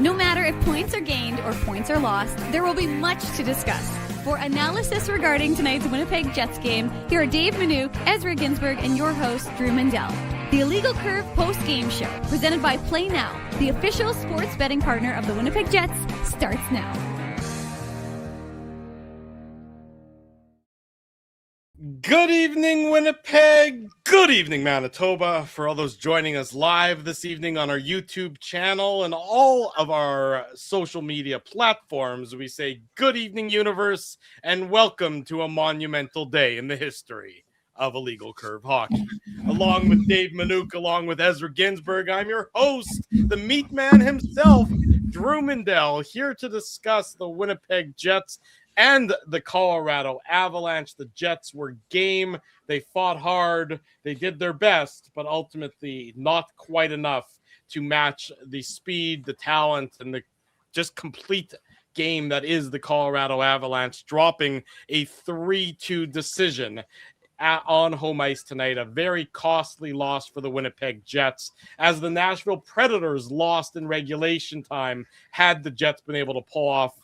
No matter if points are gained or points are lost, there will be much to discuss. For analysis regarding tonight's Winnipeg Jets game, here are Dave Manouk, Ezra Ginsburg, and your host, Drew Mandel. The Illegal Curve Postgame Show, presented by PlayNow, the official sports betting partner of the Winnipeg Jets, starts now. Good evening, Winnipeg. Good evening, Manitoba. For all those joining us live this evening on our YouTube channel and all of our social media platforms, we say good evening, universe, and welcome to a monumental day in the history of Illegal Curve Hockey. Along with Dave Manouk, along with Ezra Ginsburg, I'm your host, the meat man himself, Drew Mandel, here to discuss the Winnipeg Jets and the Colorado Avalanche. The Jets were game. They fought hard. They did their best, but ultimately not quite enough to match the speed, the talent, and the just complete game that is the Colorado Avalanche, dropping a 3-2 decision on home ice tonight. A very costly loss for the Winnipeg Jets, as the Nashville Predators lost in regulation time. Had the Jets been able to pull off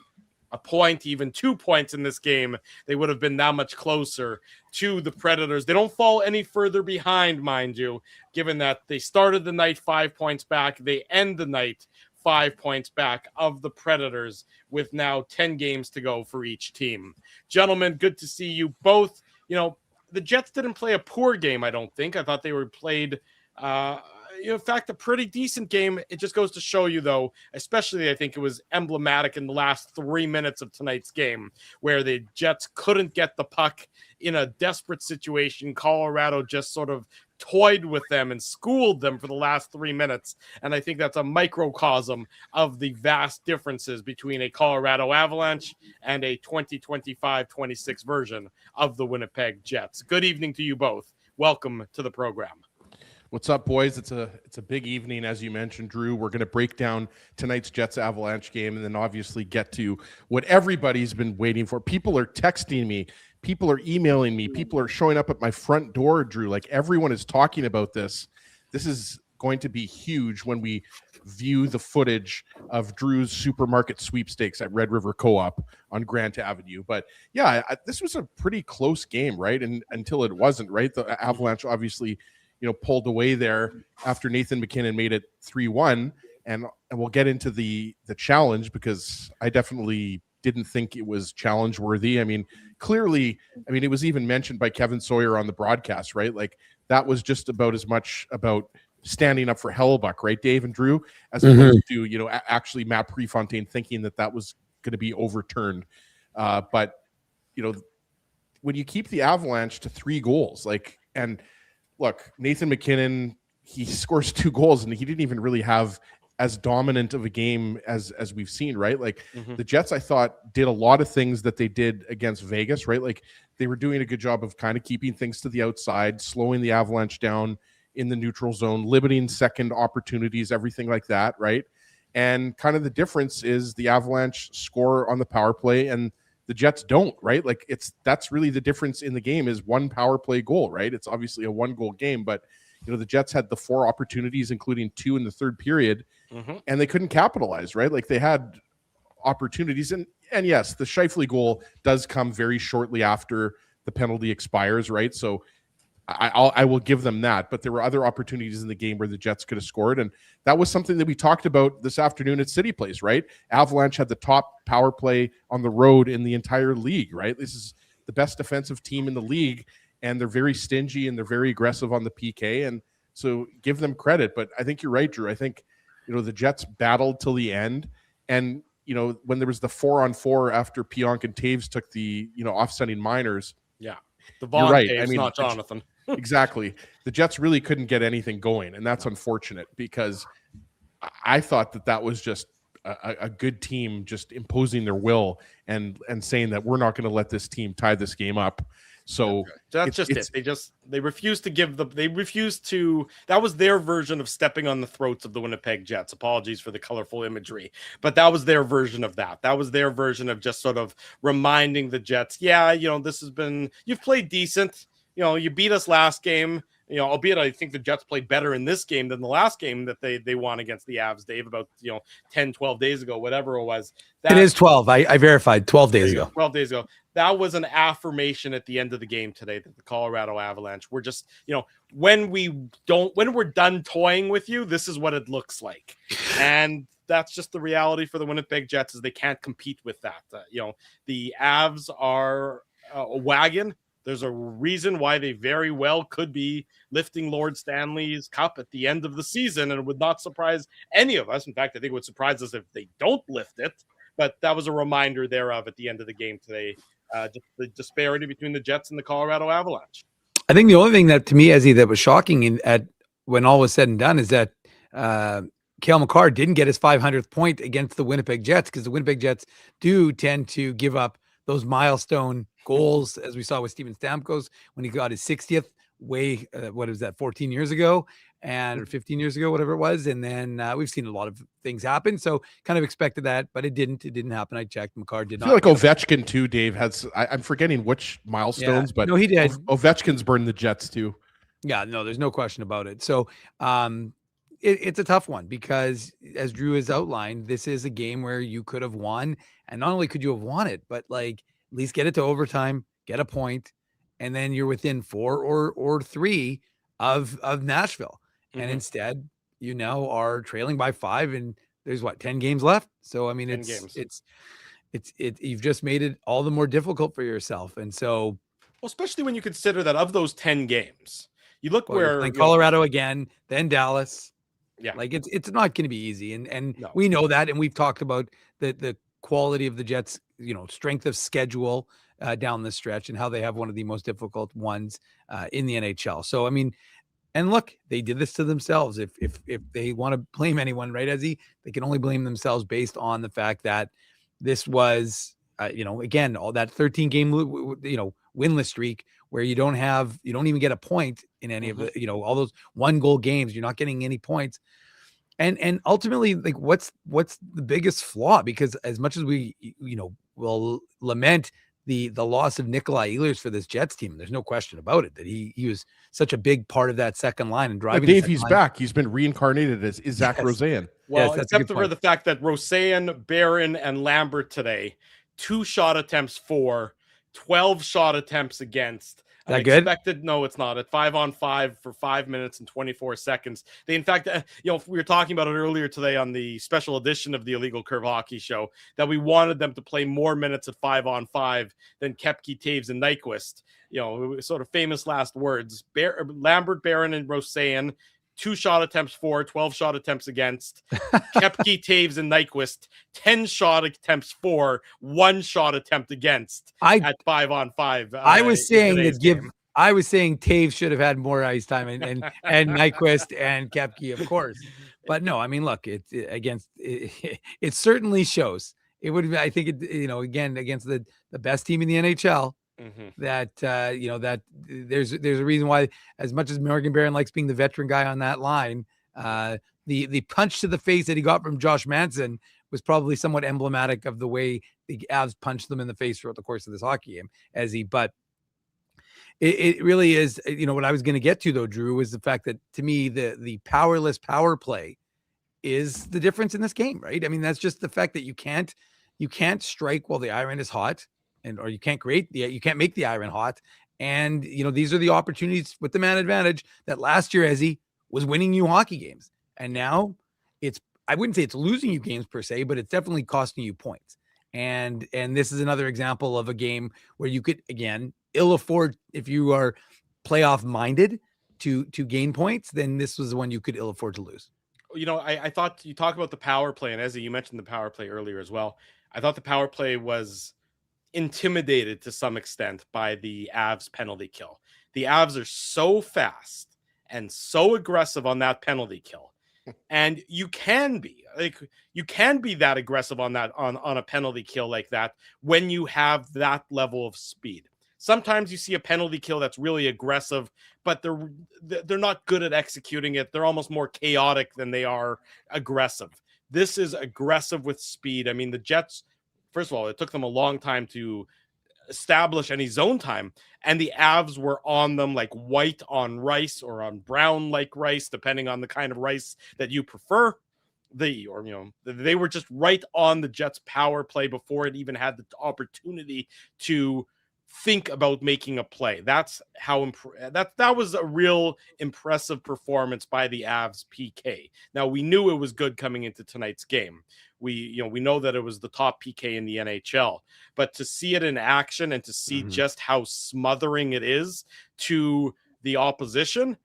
a point, even 2 points in this game, they would have been that much closer to the Predators. They don't fall any further behind, mind you, given that they started the night 5 points back. They end the night 5 points back of the Predators with now 10 games to go for each team. Gentlemen, good to see you both. You know, the Jets didn't play a poor game, I don't think. I thought they were played in fact, a pretty decent game. It just goes to show you, though, especially I think it was emblematic in the last 3 minutes of tonight's game, where the Jets couldn't get the puck in a desperate situation. Colorado just sort of toyed with them and schooled them for the last 3 minutes. And I think that's a microcosm of the vast differences between a Colorado Avalanche and a 2025-26 version of the Winnipeg Jets. Good evening to you both. Welcome to the program. What's up, boys? It's a big evening, as you mentioned, Drew. We're going to break down tonight's Jets-Avalanche game and then obviously get to what everybody's been waiting for. People are texting me. People are emailing me. People are showing up at my front door, Drew. Like, everyone is talking about this. This is going to be huge when we view the footage of Drew's supermarket sweepstakes at Red River Co-op on Grant Avenue. But, yeah, this was a pretty close game, right? And until it wasn't, right? The Avalanche obviously pulled away there after Nathan MacKinnon made it 3-1. And we'll get into the challenge, because I definitely didn't think it was challenge worthy. I mean, clearly, it was even mentioned by Kevin Sawyer on the broadcast, right? Like, that was just about as much about standing up for Hellebuck, right, Dave and Drew, as opposed to, actually Matt Prefontaine thinking that was going to be overturned. But, when you keep the Avalanche to 3 goals, look, Nathan MacKinnon, he scores 2 goals, and he didn't even really have as dominant of a game as we've seen, right? The Jets, I thought, did a lot of things that they did against Vegas, right? Like, they were doing a good job of kind of keeping things to the outside, slowing the Avalanche down in the neutral zone, limiting second opportunities, everything like that, right? And kind of the difference is the Avalanche score on the power play and the Jets don't, right? Like, that's really the difference in the game, is 1 power play goal, right? It's obviously a 1-goal game, but the Jets had the 4 opportunities, including 2 in the third period, and they couldn't capitalize, right? Like, they had opportunities, and yes, the Scheifele goal does come very shortly after the penalty expires, right? So I will give them that, but there were other opportunities in the game where the Jets could have scored, and that was something that we talked about this afternoon at City Place, right? Avalanche had the top power play on the road in the entire league, right? This is the best defensive team in the league, and they're very stingy and they're very aggressive on the PK, and so give them credit. But I think you're right, Drew. I think the Jets battled till the end, and when there was the 4-on-4 after Pionk and Taves took the offsetting minors, yeah, the Vaughn right. Taves, not Jonathan. Exactly. The Jets really couldn't get anything going, and that's unfortunate, because I thought that was just a good team just imposing their will and saying that we're not going to let this team tie this game up. So that's just it. They refused to that was their version of stepping on the throats of the Winnipeg Jets. Apologies for the colorful imagery, but that was their version of that. That was their version of just sort of reminding the Jets, yeah, you've played decent. You beat us last game. albeit I think the Jets played better in this game than the last game that they won against the Avs, Dave, about 10, 12 days ago, whatever it was. It is 12. I verified 12 days ago. 12 days ago. That was an affirmation at the end of the game today that the Colorado Avalanche were just, when we're done toying with you, this is what it looks like. And that's just the reality for the Winnipeg Jets, is they can't compete with that. The Avs are a wagon. There's a reason why they very well could be lifting Lord Stanley's cup at the end of the season, and it would not surprise any of us. In fact, I think it would surprise us if they don't lift it. But that was a reminder thereof at the end of the game today, just the disparity between the Jets and the Colorado Avalanche. I think the only thing that, to me, Ezzy, that was shocking when all was said and done is that Cale Makar didn't get his 500th point against the Winnipeg Jets, because the Winnipeg Jets do tend to give up those milestone goals, as we saw with Steven Stamkos when he got his 60th what was that, 14 years ago or 15 years ago, whatever it was. And then we've seen a lot of things happen. So kind of expected that, but it didn't happen. I checked. Makar did not. I feel like Ovechkin too, Dave, I'm forgetting which milestones, but no, he did. Ovechkin's burned the Jets too. Yeah, no, there's no question about it. So it's a tough one, because as Drew has outlined, this is a game where you could have won. And not only could you have won it, but at least get it to overtime, get a point, and then you're within 4 or 3 of Nashville. Mm-hmm. And instead, you now are trailing by 5, and there's 10 games left. So, I mean, it's you've just made it all the more difficult for yourself. And so, well, especially when you consider that of those 10 games, you look where Colorado again, then Dallas. Yeah. It's not going to be easy. And no. We know that. And we've talked about the quality of the Jets, strength of schedule down the stretch, and how they have one of the most difficult ones in the NHL. So, I mean, and look, they did this to themselves. If they want to blame anyone, right, Ezzy, they can only blame themselves based on the fact that this was, again, all that 13 game, winless streak where you don't even get a point in any of the, all those 1-goal games. You're not getting any points. And ultimately, what's the biggest flaw? Because as much as we, will lament the loss of Nikolai Ehlers for this Jets team, there's no question about it that he was such a big part of that second line and driving. Dave, he's back. He's been reincarnated as Zach Rosen. Well, except for the fact that Rosen, Barron, and Lambert today, 2 shot attempts for, 12 shot attempts against. That good? No, it's not. At 5-on-5 for 5 minutes and 24 seconds. They, in fact, we were talking about it earlier today on the special edition of the Illegal Curve Hockey Show, that we wanted them to play more minutes at 5-on-5 than Koepke, Taves, and Nyquist. Sort of famous last words. Lambert, Barron, and Rosen, 2 shot attempts for, 12 shot attempts against. Koepke, Taves, and Nyquist, 10 shot attempts for, 1 shot attempt against at 5-on-5. I was saying Taves should have had more ice time, and Nyquist and Koepke, of course. But no, I mean, look, it certainly shows. It would, I think, again, against the best team in the NHL. Mm-hmm. That that there's a reason why, as much as Morgan Barron likes being the veteran guy on that line, the punch to the face that he got from Josh Manson was probably somewhat emblematic of the way the Avs punched them in the face throughout the course of this hockey game. But it really is, what I was going to get to though, Drew, was the fact that, to me, the powerless power play is the difference in this game, right? I mean, that's just the fact that you can't strike while the iron is hot. Or you can't make the iron hot. And, these are the opportunities with the man advantage that last year, Ezzy, was winning you hockey games. And now I wouldn't say it's losing you games per se, but it's definitely costing you points. And this is another example of a game where you could, again, ill afford, if you are playoff minded, to gain points, then this was the one you could ill afford to lose. I thought you talked about the power play, and Ezzy, you mentioned the power play earlier as well. I thought the power play was intimidated to some extent by the Avs penalty kill. The Avs are so fast and so aggressive on that penalty kill. And you can be that aggressive on a penalty kill like that when you have that level of speed. Sometimes you see a penalty kill that's really aggressive, but they're not good at executing it. They're almost more chaotic than they are aggressive. This is aggressive with speed. I mean, the Jets, first of all, it took them a long time to establish any zone time, and the Avs were on them like white on rice or on brown like rice, depending on the kind of rice that you prefer. They were just right on the Jets power play before it even had the opportunity to think about making a play. That's how that was a real impressive performance by the Avs PK. Now, we knew it was good coming into tonight's game. We know that it was the top PK in the NHL, but to see it in action and to see just how smothering it is to the opposition,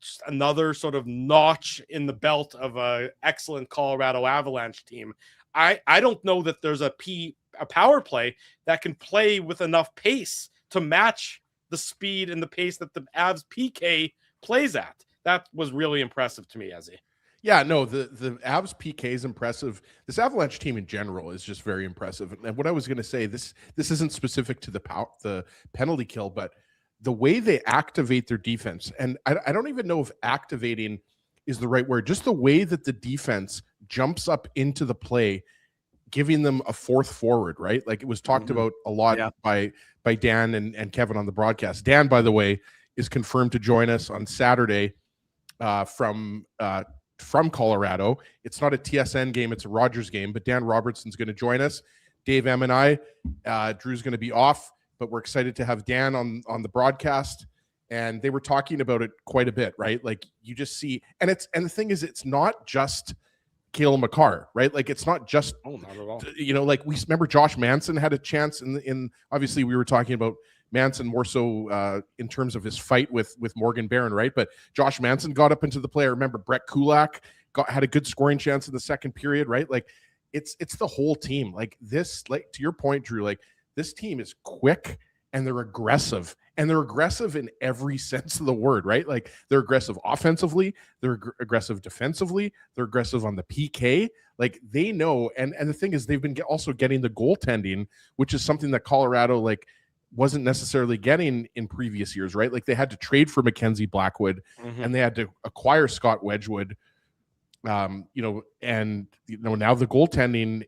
just another sort of notch in the belt of a excellent Colorado Avalanche team. I don't know that there's a power play that can play with enough pace to match the speed and the pace that the Avs PK plays at. That was really impressive to me, Ezzy. Yeah, no, the Avs PK is impressive. This Avalanche team in general is just very impressive. And what I was going to say, this isn't specific to the penalty kill, but the way they activate their defense, and I don't even know if activating is the right word, just the way that the defense jumps up into the play, giving them a fourth forward, right? Like it was talked about a lot by Dan and Kevin on the broadcast. Dan, by the way, is confirmed to join us on Saturday from Colorado. It's not a TSN game, it's a Rogers game, but Dan Robertson's going to join us. Dave M and I, Drew's going to be off, but we're excited to have Dan on the broadcast. And they were talking about it quite a bit, right? Like you just see, and the thing is, it's not just Cale Makar, right? Like it's not just, not at all. Like we remember Josh Manson had a chance in obviously we were talking about Manson more so in terms of his fight with Morgan Barron, right? But Josh Manson got up into the play. I remember Brett Kulak had a good scoring chance in the second period, right? Like it's the whole team. Like this, like to your point, Drew, like this team is quick and they're aggressive. And they're aggressive in every sense of the word, right? Like they're aggressive offensively, they're aggressive defensively, they're aggressive on the PK. Like they know, and the thing is, they've been also getting the goaltending, which is something that Colorado like wasn't necessarily getting in previous years, right? Like they had to trade for Mackenzie Blackwood, and they had to acquire Scott Wedgwood. And now the goaltending,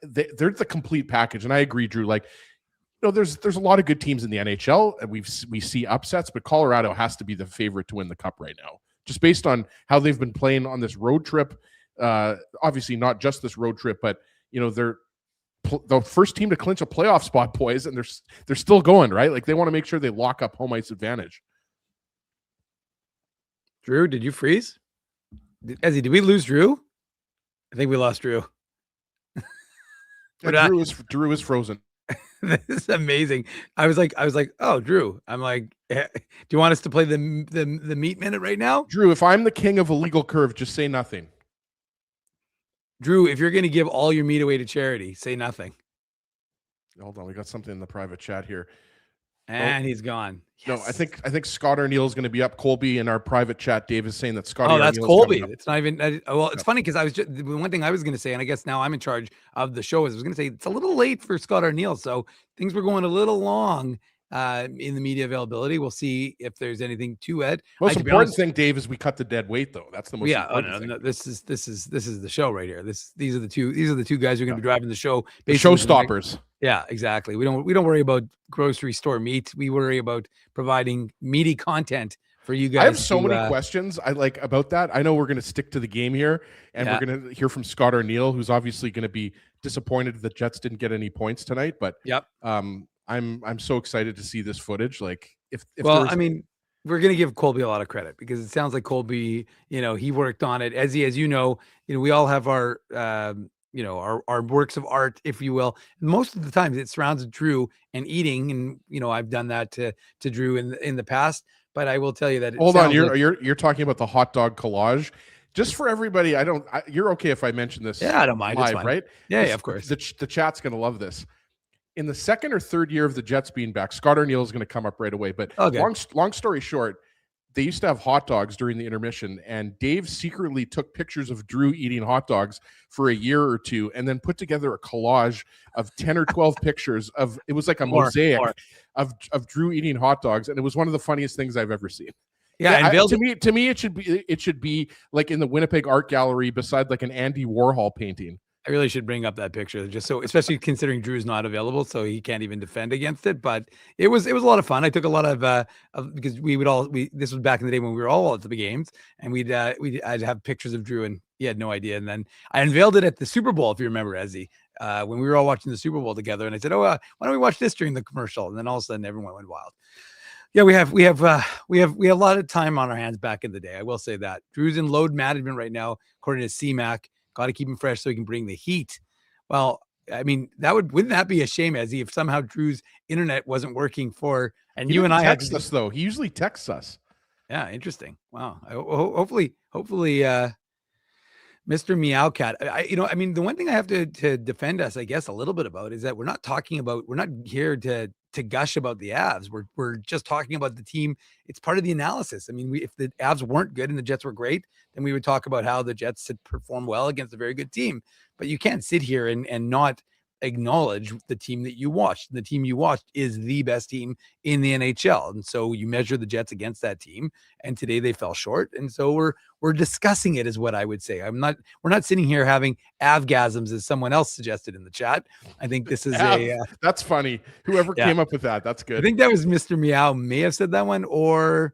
they're the complete package. And I agree, Drew. Like, there's a lot of good teams in the NHL, and we see upsets, but Colorado has to be the favorite to win the cup right now, just based on how they've been playing on this road trip. Obviously, not just this road trip, but they're the first team to clinch a playoff spot, boys, and they're still going, right? Like they want to make sure they lock up home ice advantage. Drew, did you freeze? Ezzy, did we lose Drew? I think we lost Drew. Drew is frozen. This is amazing. I was like, oh, Drew. I'm like, do you want us to play the meat minute right now? Drew, if I'm the king of a legal curve, just say nothing. Drew, if you're going to give all your meat away to charity, say nothing. Hold on, we got something in the private chat here. And he's gone. Yes. No, I think Scott Arniel is going to be up. Colby in our private chat, Dave is saying that Scott. Oh, that's Colby. It's not even. It's funny because I was just one thing I was going to say, and I guess now I'm in charge of the show. Is I was going to say it's a little late for Scott Arniel, so things were going a little long in the media availability. We'll see if there's anything to it. Most important thing, Dave, is we cut the dead weight though. That's the most important thing. No, this is the show right here. These are the two guys who are going to be driving the show. The showstoppers. Yeah, exactly. We don't worry about grocery store meat. We worry about providing meaty content for you guys. I have so many questions about that. I know we're going to stick to the game here, and we're going to hear from Scott Arniel, who's obviously going to be disappointed the Jets didn't get any points tonight. But I'm so excited to see this footage. Like I mean, we're going to give Colby a lot of credit because it sounds like Colby, he worked on it. As you know, we all have our our works of art, if you will. Most of the time it surrounds Drew and eating. And, I've done that to Drew in the past, but I will tell you that. Hold on. You're talking about the hot dog collage. Just for everybody. You're okay if I mention this. Yeah, I don't mind. Live, right? Yeah, of course. The chat's going to love this. In the second or third year of the Jets being back, Scott Arniel is going to come up right away. But long story short, they used to have hot dogs during the intermission, and Dave secretly took pictures of Drew eating hot dogs for a year or two and then put together a collage of 10 or 12 pictures of, it was like a mosaic of Drew eating hot dogs. And it was one of the funniest things I've ever seen. Yeah, and to me, it should be like in the Winnipeg Art Gallery beside like an Andy Warhol painting. I really should bring up that picture, just so, especially considering Drew's not available, so he can't even defend against it. But it was a lot of fun. I took a lot of because this was back in the day when we were all at the games, and I'd have pictures of Drew, and he had no idea. And then I unveiled it at the Super Bowl, if you remember, Ezzy, when we were all watching the Super Bowl together. And I said, why don't we watch this during the commercial? And then all of a sudden, everyone went wild. Yeah, we have a lot of time on our hands back in the day. I will say that Drew's in load management right now, according to CMAC. Got to keep him fresh so he can bring the heat. Well, I mean, wouldn't that be a shame, Ezzy, if somehow Drew's internet wasn't working and you and I text us though. He usually texts us. Yeah, interesting. Wow. Hopefully, Mr. Meowcat. I mean, the one thing I have to defend us, I guess, a little bit about is that we're not here to gush about the Avs. We're just talking about the team. It's part of the analysis. I mean, if the Avs weren't good and the Jets were great, then we would talk about how the Jets had performed well against a very good team. But you can't sit here and not acknowledge the team that you watched. And the team you watched is the best team in the NHL. And so you measure the Jets against that team. And today they fell short. And so we're discussing it, is what I would say. We're not sitting here having avgasms, as someone else suggested in the chat. I think this is that's funny. Whoever came up with that, that's good. I think that was Mr. Meow may have said that one, or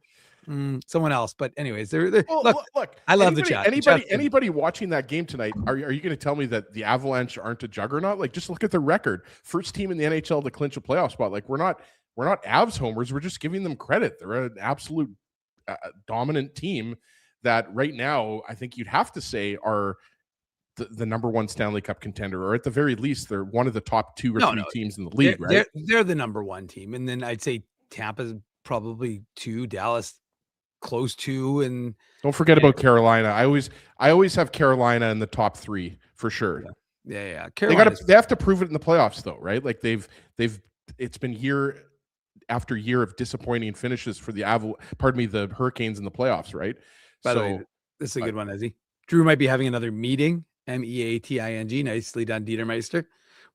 someone else. But anyways, look, I love the chat. Anybody watching that game tonight, are you going to tell me that the Avalanche aren't a juggernaut? Like, just look at the record. First team in the NHL to clinch a playoff spot. Like, we're not Avs homers. We're just giving them credit. They're an absolute dominant team that right now I think you'd have to say are the number one Stanley Cup contender, or at the very least, they're one of the top two or three teams in the league, right? They're the number one team. And then I'd say Tampa's probably 2, Dallas close to, and don't forget about Carolina. I always have Carolina in the top 3 for sure. Yeah. They have to prove it in the playoffs though, right? Like it's been year after year of disappointing finishes for the Hurricanes in the playoffs, right? By the way, this is a good one, Ezzy. Drew might be having another meeting. MEATING. Nicely done, Dietermeister.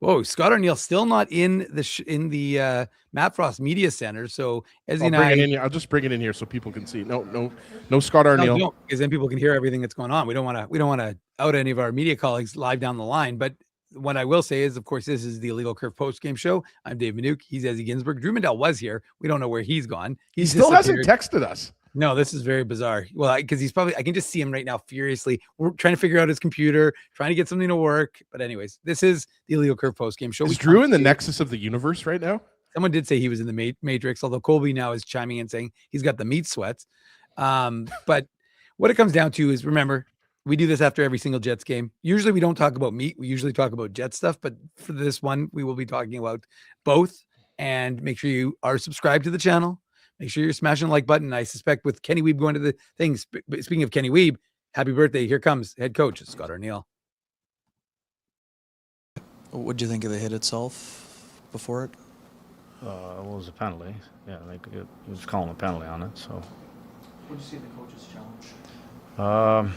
Whoa, Scott Arniel still not in the Matt Frost Media Center. So I'll just bring it in here so people can see. No, Scott Arniel. No, because then people can hear everything that's going on. We don't want to out any of our media colleagues live down the line. But what I will say is, of course, this is the Illegal Curve Postgame Show. I'm Dave Minuk. He's Ezzy Ginsburg. Drew Mandel was here. We don't know where he's gone. He still hasn't texted us. No, this is very bizarre. Well, because he's probably, I can just see him right now furiously. We're trying to figure out his computer, trying to get something to work. But anyways, this is the Illegal Curve Postgame Show. Is Drew in the nexus of the universe right now? Someone did say he was in the Matrix, although Colby now is chiming in saying he's got the meat sweats. But what it comes down to is, remember, we do this after every single Jets game. Usually we don't talk about meat. We usually talk about Jet stuff. But for this one, we will be talking about both. And make sure you are subscribed to the channel. Make sure you're smashing the like button. I suspect with Kenny Weeb going to the things. Speaking of Kenny Weeb, happy birthday. Here comes head coach Scott Arniel. What do you think of the hit itself before it? Well, it was a penalty. Yeah, he was calling a penalty on it. So. What did you see the coach's challenge?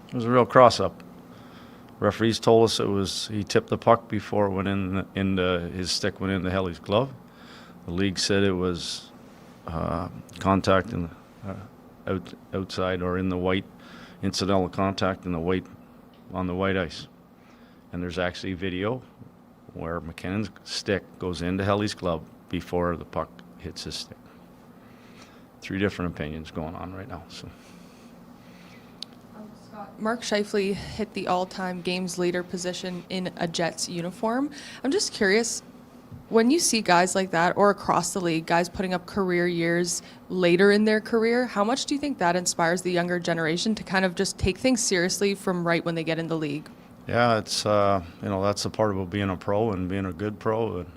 It was a real cross-up. Referees told us he tipped the puck before it went into his stick went into Helly's glove. The league said it was contact in outside or in the white, incidental contact in the white on the white ice. And there's actually video where McKinnon's stick goes into Helly's glove before the puck hits his stick. 3 different opinions going on right now. So. Mark Scheifele hit the all-time games leader position in a Jets uniform. I'm just curious, when you see guys like that, or across the league, guys putting up career years later in their career, how much do you think that inspires the younger generation to kind of just take things seriously from right when they get in the league? Yeah, it's that's the part about being a pro and being a good pro. And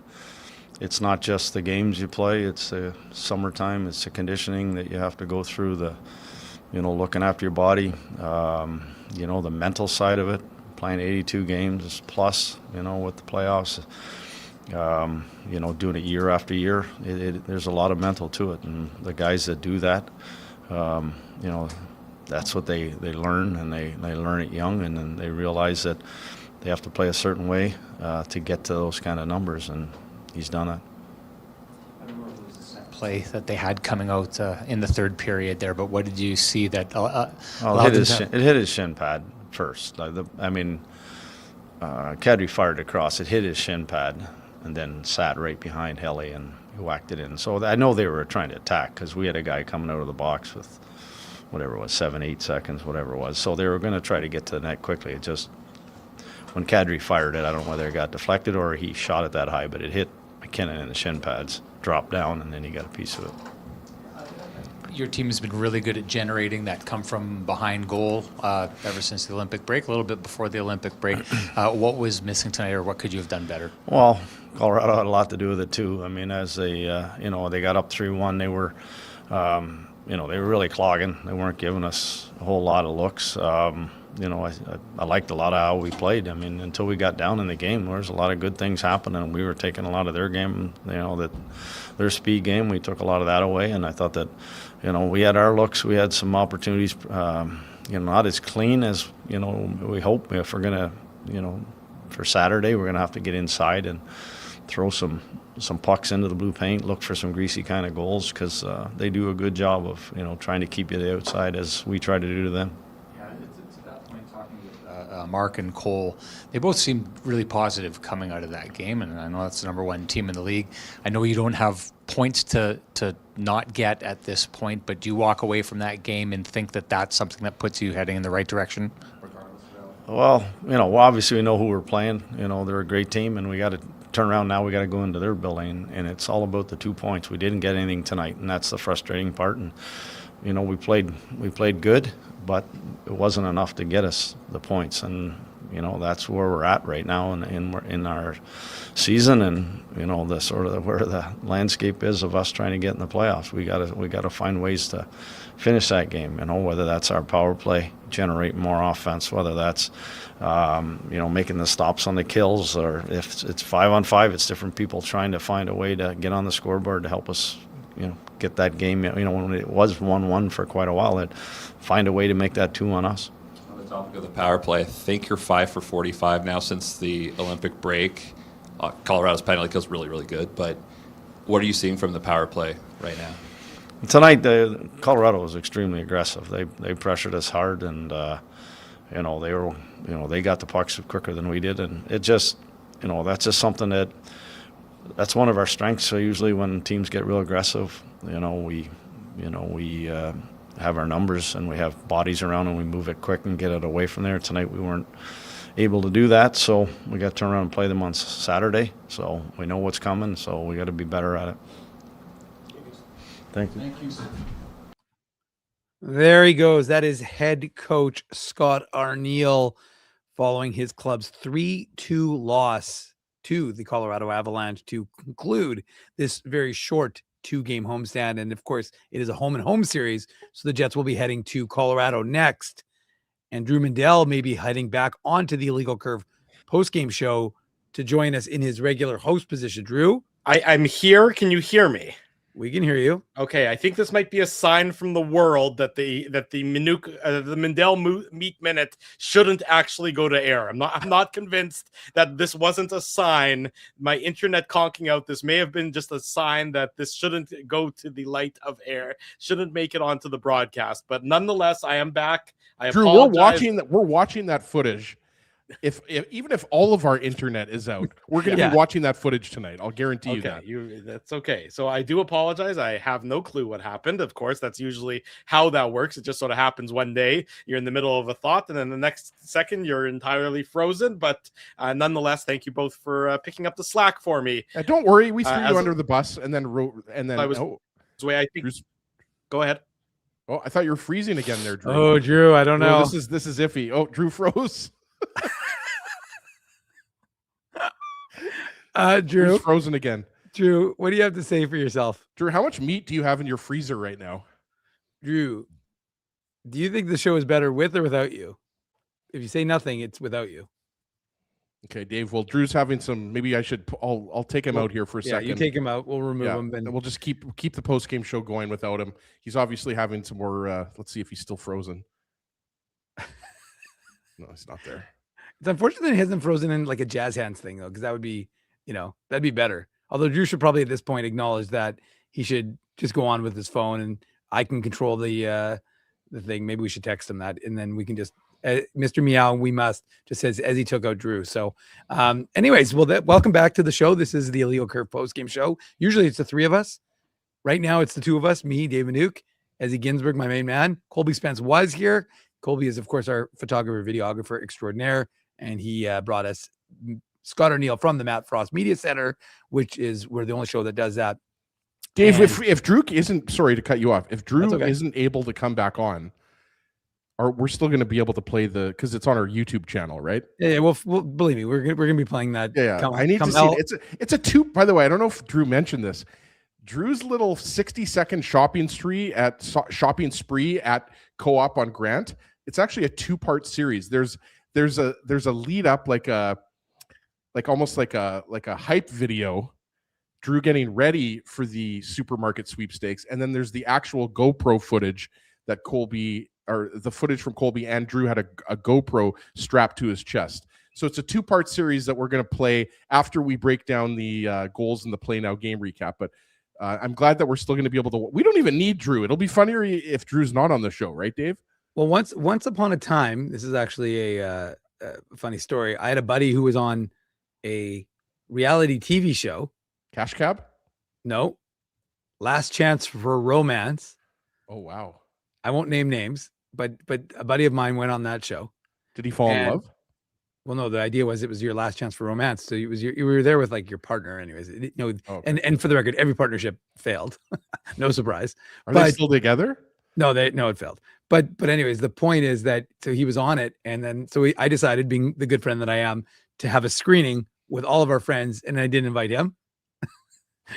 it's not just the games you play; it's the summertime, it's the conditioning that you have to go through, the looking after your body, the mental side of it, playing 82 games plus, with the playoffs. Doing it year after year, there's a lot of mental to it, and the guys that do that, that's what they learn, and they learn it young, and then they realize that they have to play a certain way to get to those kind of numbers, and he's done it. I don't know if it was a set play that they had coming out in the third period there, but what did you see that it hit his shin pad first. Kadri fired across. It hit his shin pad and then sat right behind Helly and whacked it in. So I know they were trying to attack because we had a guy coming out of the box with whatever it was, 7-8 seconds, whatever it was. So they were going to try to get to the net quickly. It just, when Kadri fired it, I don't know whether it got deflected or he shot it that high, but it hit McKinnon in the shin pads, dropped down, and then he got a piece of it. Your team has been really good at generating that come from behind goal ever since the Olympic break, a little bit before the Olympic break. What was missing tonight, or what could you have done better? Well, Colorado had a lot to do with it too. I mean, as they, they got up 3-1, they were, they were really clogging. They weren't giving us a whole lot of looks. I liked a lot of how we played. I mean, until we got down in the game, there was a lot of good things happening. We were taking a lot of their game, that their speed game. We took a lot of that away, and I thought that, we had our looks. We had some opportunities, not as clean as, we hope. If we're going to, for Saturday, we're going to have to get inside and throw some pucks into the blue paint, look for some greasy kind of goals, because they do a good job of, trying to keep you the outside as we try to do to them. To that point, talking with Mark and Cole, they both seemed really positive coming out of that game, and I know that's the number one team in the league. I know you don't have points to not get at this point, but do you walk away from that game and think that that's something that puts you heading in the right direction? Well, obviously we know who we're playing. They're a great team, and we got to turn around now. We got to go into their building, and it's all about the 2 points. We didn't get anything tonight, and that's the frustrating part. And we played good, but it wasn't enough to get us the points. And that's where we're at right now in our season, and the sort of where the landscape is of us trying to get in the playoffs. We got to find ways to finish that game. Whether that's our power play, generate more offense, whether that's making the stops on the kills, or if it's 5-on-5, it's different people trying to find a way to get on the scoreboard to help us, get that game. When it was 1-1 for quite a while, find a way to make that 2 on us. On the topic of the power play, I think you're 5 for 45 now since the Olympic break. Colorado's penalty kill is really, really good, but what are you seeing from the power play right now? Tonight, Colorado was extremely aggressive. They pressured us hard, and they got the pucks quicker than we did, and it just that's just something that's one of our strengths. So usually when teams get real aggressive, we have our numbers and we have bodies around and we move it quick and get it away from there. Tonight we weren't able to do that, so we got to turn around and play them on Saturday. So we know what's coming, so we got to be better at it. Thank you. Thank you. There he goes. That is head coach Scott Arniel following his club's 3-2 loss to the Colorado Avalanche to conclude this very short 2-game homestand. And of course, it is a home and home series, so the Jets will be heading to Colorado next. And Drew Mandel may be heading back onto the Illegal Curve postgame show to join us in his regular host position. Drew? I'm here. Can you hear me? We can hear you. Okay, I think this might be a sign from the world that the Mandel Meat Minute shouldn't actually go to air. I'm not convinced that this wasn't a sign. My internet conking out. This may have been just a sign that this shouldn't go to the light of air. Shouldn't make it onto the broadcast. But nonetheless, I am back. Drew, we're watching that footage. Even if all of our internet is out, we're going to be watching that footage tonight. I'll guarantee you that. That's okay. So I do apologize. I have no clue what happened. Of course, that's usually how that works. It just sort of happens one day. You're in the middle of a thought, and then the next second you're entirely frozen. But nonetheless, thank you both for picking up the slack for me. Don't worry, we threw you under the bus, and then I was the way I think. Drew's, go ahead. Oh, I thought you were freezing again there, Drew. Oh, Drew, I don't know. This is iffy. Oh, Drew froze. Drew, Drew's frozen again. Drew, what do you have to say for yourself? Drew, how much meat do you have in your freezer right now? Drew, do you think the show is better with or without you? If you say nothing, it's without you. Okay, Dave. Well, Drew's having some. Maybe I should. I'll take him out here for a second. Yeah, you take him out. We'll remove him, and we'll just keep the post game show going without him. He's obviously having some more. Let's see if he's still frozen. No, he's not there. It's unfortunate that he hasn't frozen in like a jazz hands thing though, because that would be, that'd be better. Although Drew should probably at this point acknowledge that he should just go on with his phone, and I can control the thing. Maybe we should text him that, and then we can just Mr. Meow, we must, just says as he took out Drew. So, anyways, welcome back to the show. This is the Illegal Curve postgame show. Usually it's the three of us. Right now it's the two of us, me, Dave Manuk, Ezzy Ginsburg, my main man. Colby Spence was here. Colby is, of course, our photographer, videographer extraordinaire, and he brought us Scott Arniel from the Matt Frost Media Center, which is we're the only show that does that. Dave, if Drew isn't, sorry to cut you off, if Drew okay. isn't able to come back on, we're still going to be able to play because it's on our YouTube channel, right? Yeah, well, believe me, we're gonna be playing that. Yeah, I need to see it. It's a two. By the way, I don't know if Drew mentioned this. Drew's little 60-second shopping spree at Co-op on Grant. It's actually a 2-part series. There's a lead up almost like a hype video. Drew getting ready for the supermarket sweepstakes, and then there's the actual GoPro footage that the footage from Colby and Drew had a GoPro strapped to his chest. So it's a 2-part series that we're going to play after we break down the goals in the PlayNow game recap. But I'm glad that we're still going to be able to. We don't even need Drew. It'll be funnier if Drew's not on the show, right, Dave? Well, once upon a time, this is actually a funny story. I had a buddy who was on a reality TV show. Cash Cab? No. Last Chance for Romance. Oh, wow. I won't name names, but a buddy of mine went on that show. Did he fall in love? Well, no, the idea was it was your last chance for romance. So you were there with like your partner anyways. Okay. And for the record, every partnership failed. No surprise. Are they still together? No, it failed. But anyways, the point is that so he was on it, and then I decided, being the good friend that I am, to have a screening with all of our friends, and I didn't invite him.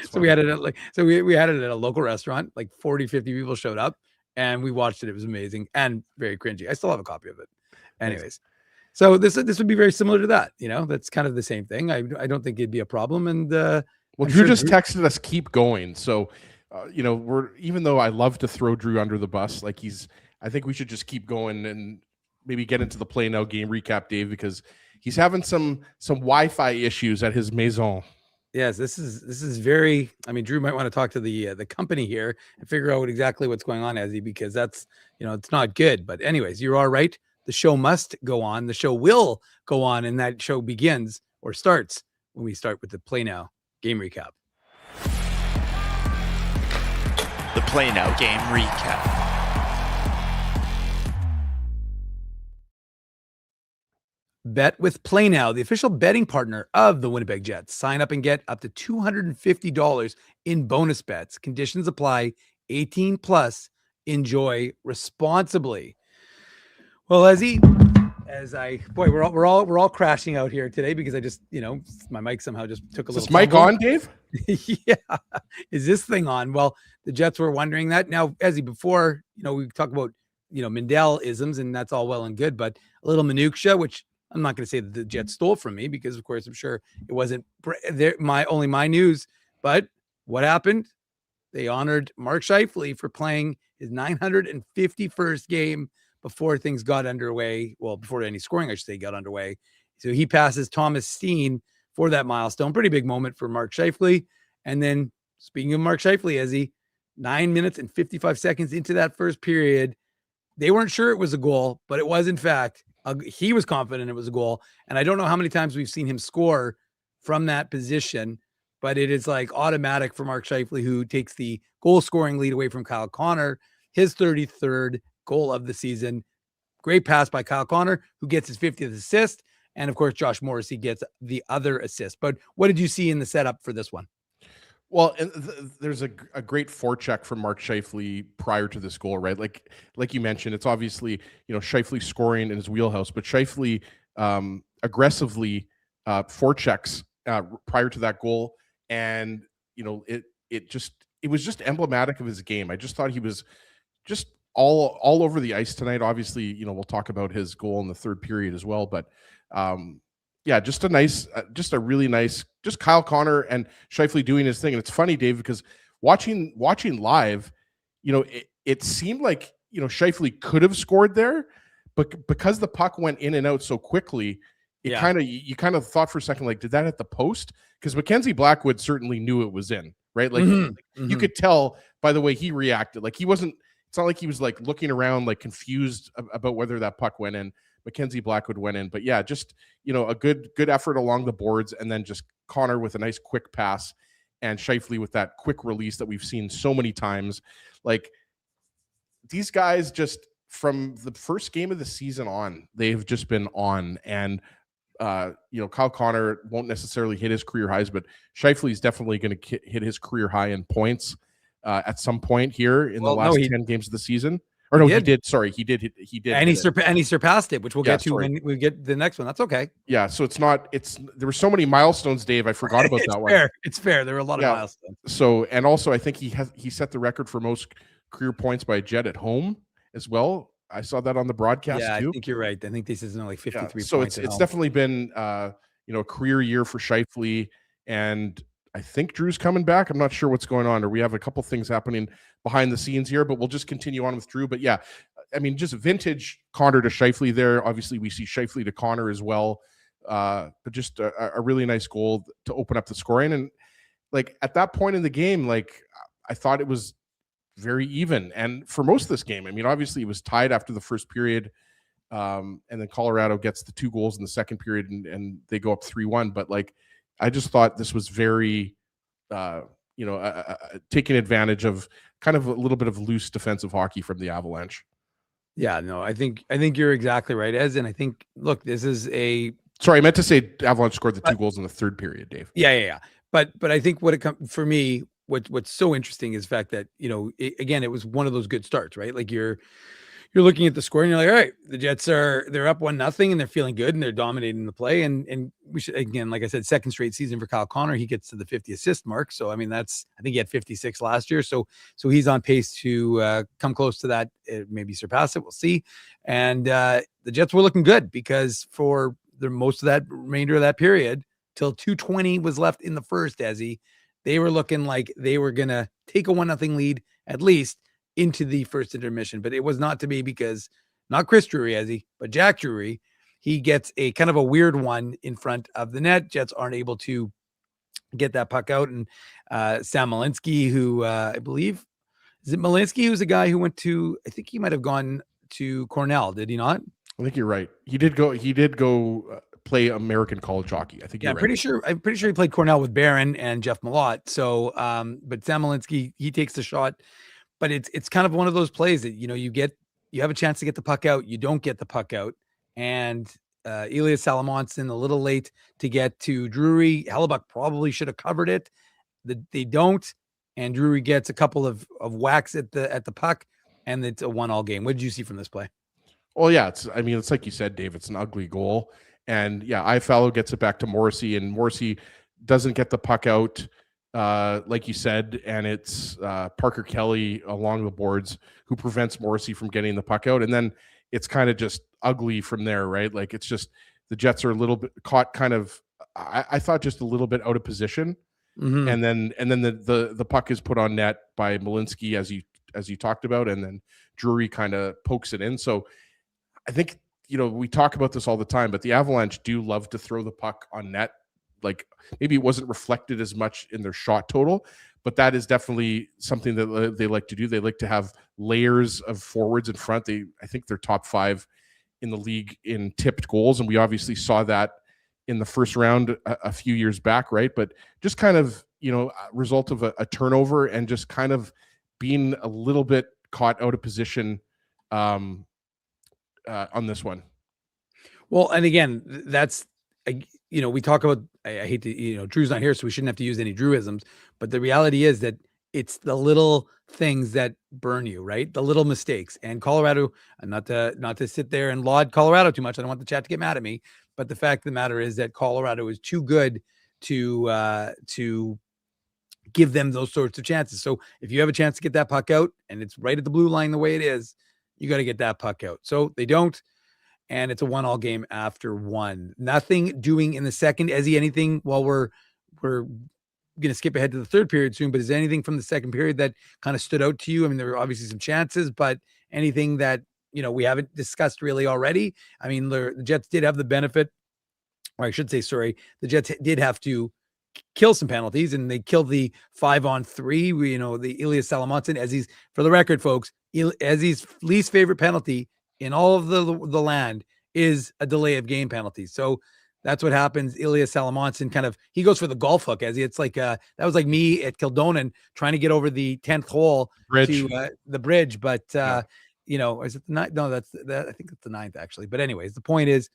So we had it at we had it at a local restaurant. Like 40, 50 people showed up, and we watched it. It was amazing and very cringy. I still have a copy of it. Anyways. So this would be very similar to that, that's kind of the same thing. I don't think it'd be a problem. And Drew just texted us, keep going. So, even though I love to throw Drew under the bus, I think we should just keep going and maybe get into the PlayNow game recap, Dave, because he's having some Wi-Fi issues at his maison. Yes, this is very. I mean, Drew might want to talk to the company here and figure out exactly what's going on, Ezzy, because that's it's not good. But anyways, you are right. The show must go on. The show will go on, and that show begins or starts when we start with the PlayNow game recap. The PlayNow game recap. Bet with PlayNow, the official betting partner of the Winnipeg Jets. Sign up and get up to $250 in bonus bets. Conditions apply. 18 plus. Enjoy responsibly. Well, we're all crashing out here today because I just, my mic somehow just took a little. Is this mic on, Dave? Yeah. Is this thing on? Well, the Jets were wondering that. Now, Ezzy, before, we talk about, Mandel isms, and that's all well and good, but a little minutia, which I'm not going to say that the Jets stole from me because, of course, I'm sure it wasn't my news. But what happened? They honored Mark Scheifele for playing his 951st game before things got underway. Well, before any scoring, I should say, got underway. So he passes Thomas Steen for that milestone. Pretty big moment for Mark Scheifele. And then, speaking of Mark Scheifele, Ezzy, 9 minutes and 55 seconds into that first period, they weren't sure it was a goal, but it was, in fact, he was confident it was a goal. And I don't know how many times we've seen him score from that position, but it is like automatic for Mark Scheifele, who takes the goal scoring lead away from Kyle Connor, his 33rd goal of the season. Great pass by Kyle Connor, who gets his 50th assist. And of course, Josh Morrissey gets the other assist. But what did you see in the setup for this one? Well, and there's a great forecheck from Mark Scheifele prior to this goal, right? Like you mentioned, it's obviously, Scheifele scoring in his wheelhouse, but Scheifele aggressively forechecks prior to that goal. And, it was just emblematic of his game. I just thought he was just all over the ice tonight. Obviously, we'll talk about his goal in the third period as well, but just a really nice, just Kyle Connor and Scheifele doing his thing. And it's funny, Dave, because watching live, it seemed like, Scheifele could have scored there, but because the puck went in and out so quickly, you kind of thought for a second, like, did that hit the post? Because Mackenzie Blackwood certainly knew it was in, right? Like, you could tell by the way he reacted. Like, it's not like he was like looking around, like confused about whether that puck went in. Mackenzie Blackwood went in. But yeah, just, a good effort along the boards, and then just Connor with a nice quick pass, and Scheifele with that quick release that we've seen so many times. Like, these guys, just from the first game of the season on, they've just been on. And Kyle Connor won't necessarily hit his career highs, but Scheifele is definitely going to hit his career high in points at some point here in the last 10 games of the season. Or no, he did. Sorry, he did. He did, and he surpassed it, which we'll get to when we get the next one. That's okay. Yeah, so there were so many milestones, Dave. I forgot about that one. It's fair. There were a lot of milestones. So, and also, I think he set the record for most career points by a Jet at home as well. I saw that on the broadcast too. I think you're right. I think this is like 53 so points. So it's definitely been a career year for Scheifele, and I think Drew's coming back. I'm not sure what's going on, or we have a couple things happening behind the scenes here, but we'll just continue on with Drew. But yeah, I mean, just vintage Connor to Scheifele there. Obviously, we see Scheifele to Connor as well. But just a really nice goal to open up the scoring. And like at that point in the game, like I thought it was very even. And for most of this game, I mean, obviously it was tied after the first period. And then Colorado gets the 2 goals in the second period, and they go up 3-1. But like, I just thought this was very, taking advantage of kind of a little bit of loose defensive hockey from the Avalanche. Yeah, no, I think you're exactly right, Ez. And I think, look, this is sorry, I meant to say Avalanche scored the 2 goals in the third period, Dave. Yeah. But I think for me, what's so interesting is the fact that, again, it was one of those good starts, right? Like you're looking at the score and you're like, all right, the Jets they're up 1-0 and they're feeling good and they're dominating the play. And we should, again, like I said, second straight season for Kyle Connor, he gets to the 50 assist mark. So, I mean, I think he had 56 last year. So he's on pace to come close to that, maybe surpass it. We'll see. And the Jets were looking good because for most of that remainder of that period till 2:20 was left in the first, Desi, they were looking like they were going to take a 1-0 lead at least into the first intermission, but it was not to be because not Chris Drury, but Jack Drury, he gets a kind of a weird one in front of the net. Jets aren't able to get that puck out. And Sam Malinsky, who I believe, is it Malinsky, who's a guy who went to, I think he might have gone to Cornell, did he not? I think you're right. He did go play American college hockey. I think. Yeah, I'm pretty sure he played Cornell with Barron and Jeff Malott. So, but Sam Malinsky, he takes the shot. But it's kind of one of those plays that, you have a chance to get the puck out. You don't get the puck out. And Elias Salamonson a little late to get to Drury. Hellebuck probably should have covered it. They don't. And Drury gets a couple of whacks at the puck. And it's a 1-1 game. What did you see from this play? Well, yeah, it's like you said, Dave, it's an ugly goal. And yeah, Iafallo gets it back to Morrissey, and Morrissey doesn't get the puck out. Like you said, and it's Parker Kelly along the boards who prevents Morrissey from getting the puck out, and then it's kind of just ugly from there, right? Like it's just the Jets are a little bit caught, kind of. I thought just a little bit out of position, and then the puck is put on net by Malinsky as you talked about, and then Drury kind of pokes it in. So I think we talk about this all the time, but the Avalanche do love to throw the puck on net. Like maybe it wasn't reflected as much in their shot total, but that is definitely something that they like to do. They like to have layers of forwards in front. I think they're top 5 in the league in tipped goals. And we obviously saw that in the first round a few years back. Right. But just kind of, a result of a turnover and just kind of being a little bit caught out of position on this one. Well, and again, that's, we talk about, I hate to, Drew's not here, so we shouldn't have to use any Drewisms, but the reality is that it's the little things that burn you, right? The little mistakes. And Colorado, not to sit there and laud Colorado too much. I don't want the chat to get mad at me, but the fact of the matter is that Colorado is too good to give them those sorts of chances. So if you have a chance to get that puck out and it's right at the blue line the way it is, you got to get that puck out. So they don't. And it's a 1-1 game after 1. Nothing doing in the second. Ezzy, anything while we're going to skip ahead to the third period soon, but is there anything from the second period that kind of stood out to you? I mean, there were obviously some chances, but anything that, we haven't discussed really already? I mean, the Jets did have the benefit, or I should say, sorry, the Jets did have to kill some penalties, and they killed the 5-on-3, the Elias Salamonson, Ezzy's, for the record, folks, Ezzy's least favorite penalty in all of the land is a delay of game penalty. So that's what happens. Ilya Salamonson he goes for the golf hook as it's like that was like me at Kildonan trying to get over the 10th hole to the bridge, but is it the 9th? No, I think it's the 9th actually. But anyways, the point is,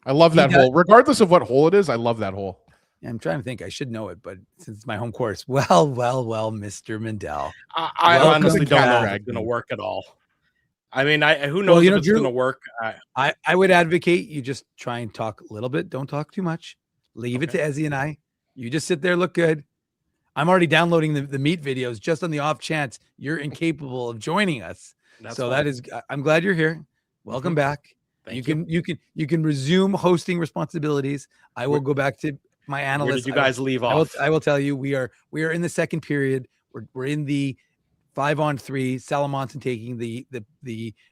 I love that hole, regardless of what hole it is. I love that hole. I'm trying to think. I should know it, but since it's my home course, well, Mr. Mandel. I honestly don't know if it's going to work at all. I mean, who knows if it's going to work? I would advocate you just try and talk a little bit. Don't talk too much. Leave it to Ezzy and I. You just sit there, look good. I'm already downloading the meat videos just on the off chance you're incapable of joining us. I'm glad you're here. Welcome back. You can resume hosting responsibilities. I will go back to my analyst. Where did you guys leave off? I will tell you, we are in the second period. We're in the 5-on-3, Salamonson taking the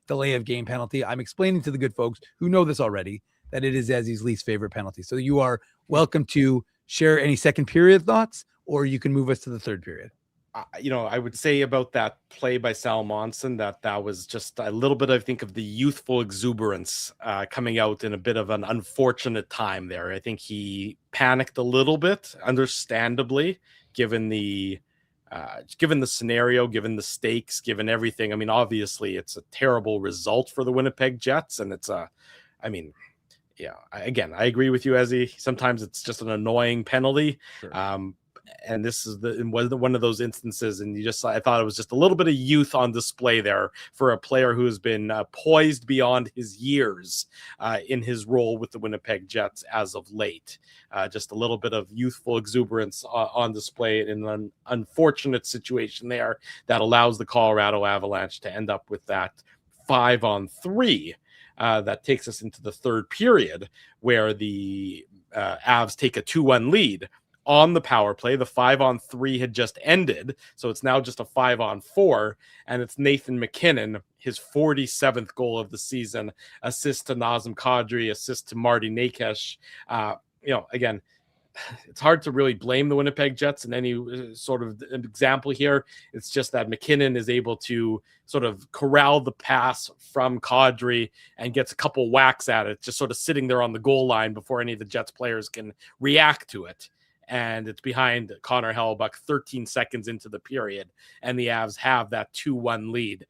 delay of game penalty. I'm explaining to the good folks who know this already that it is Ezzy's least favorite penalty. So you are welcome to share any second period thoughts, or you can move us to the third period. I would say about that play by Salamonson that was just a little bit, I think, of the youthful exuberance coming out in a bit of an unfortunate time there. I think he panicked a little bit, understandably, given the scenario, given the stakes, given everything. I mean, obviously, it's a terrible result for the Winnipeg Jets, and again, I agree with you, Ezzy. Sometimes it's just an annoying penalty. Sure. And this is one of those instances, and I thought it was just a little bit of youth on display there for a player who has been poised beyond his years in his role with the Winnipeg Jets as of late. Just a little bit of youthful exuberance on display in an unfortunate situation there that allows the Colorado Avalanche to end up with that 5-on-3 that takes us into the third period, where the Avs take a 2-1 lead. On the power play, the 5-on-3 had just ended, so it's now just a 5-on-4, and it's Nathan MacKinnon, his 47th goal of the season, assist to Nazem Kadri, assist to Marty Nakes. Again, it's hard to really blame the Winnipeg Jets in any sort of example here. It's just that MacKinnon is able to sort of corral the pass from Kadri and gets a couple whacks at it, just sort of sitting there on the goal line before any of the Jets players can react to it. And it's behind Connor Hellebuyck 13 seconds into the period, and the Avs have that 2-1 lead.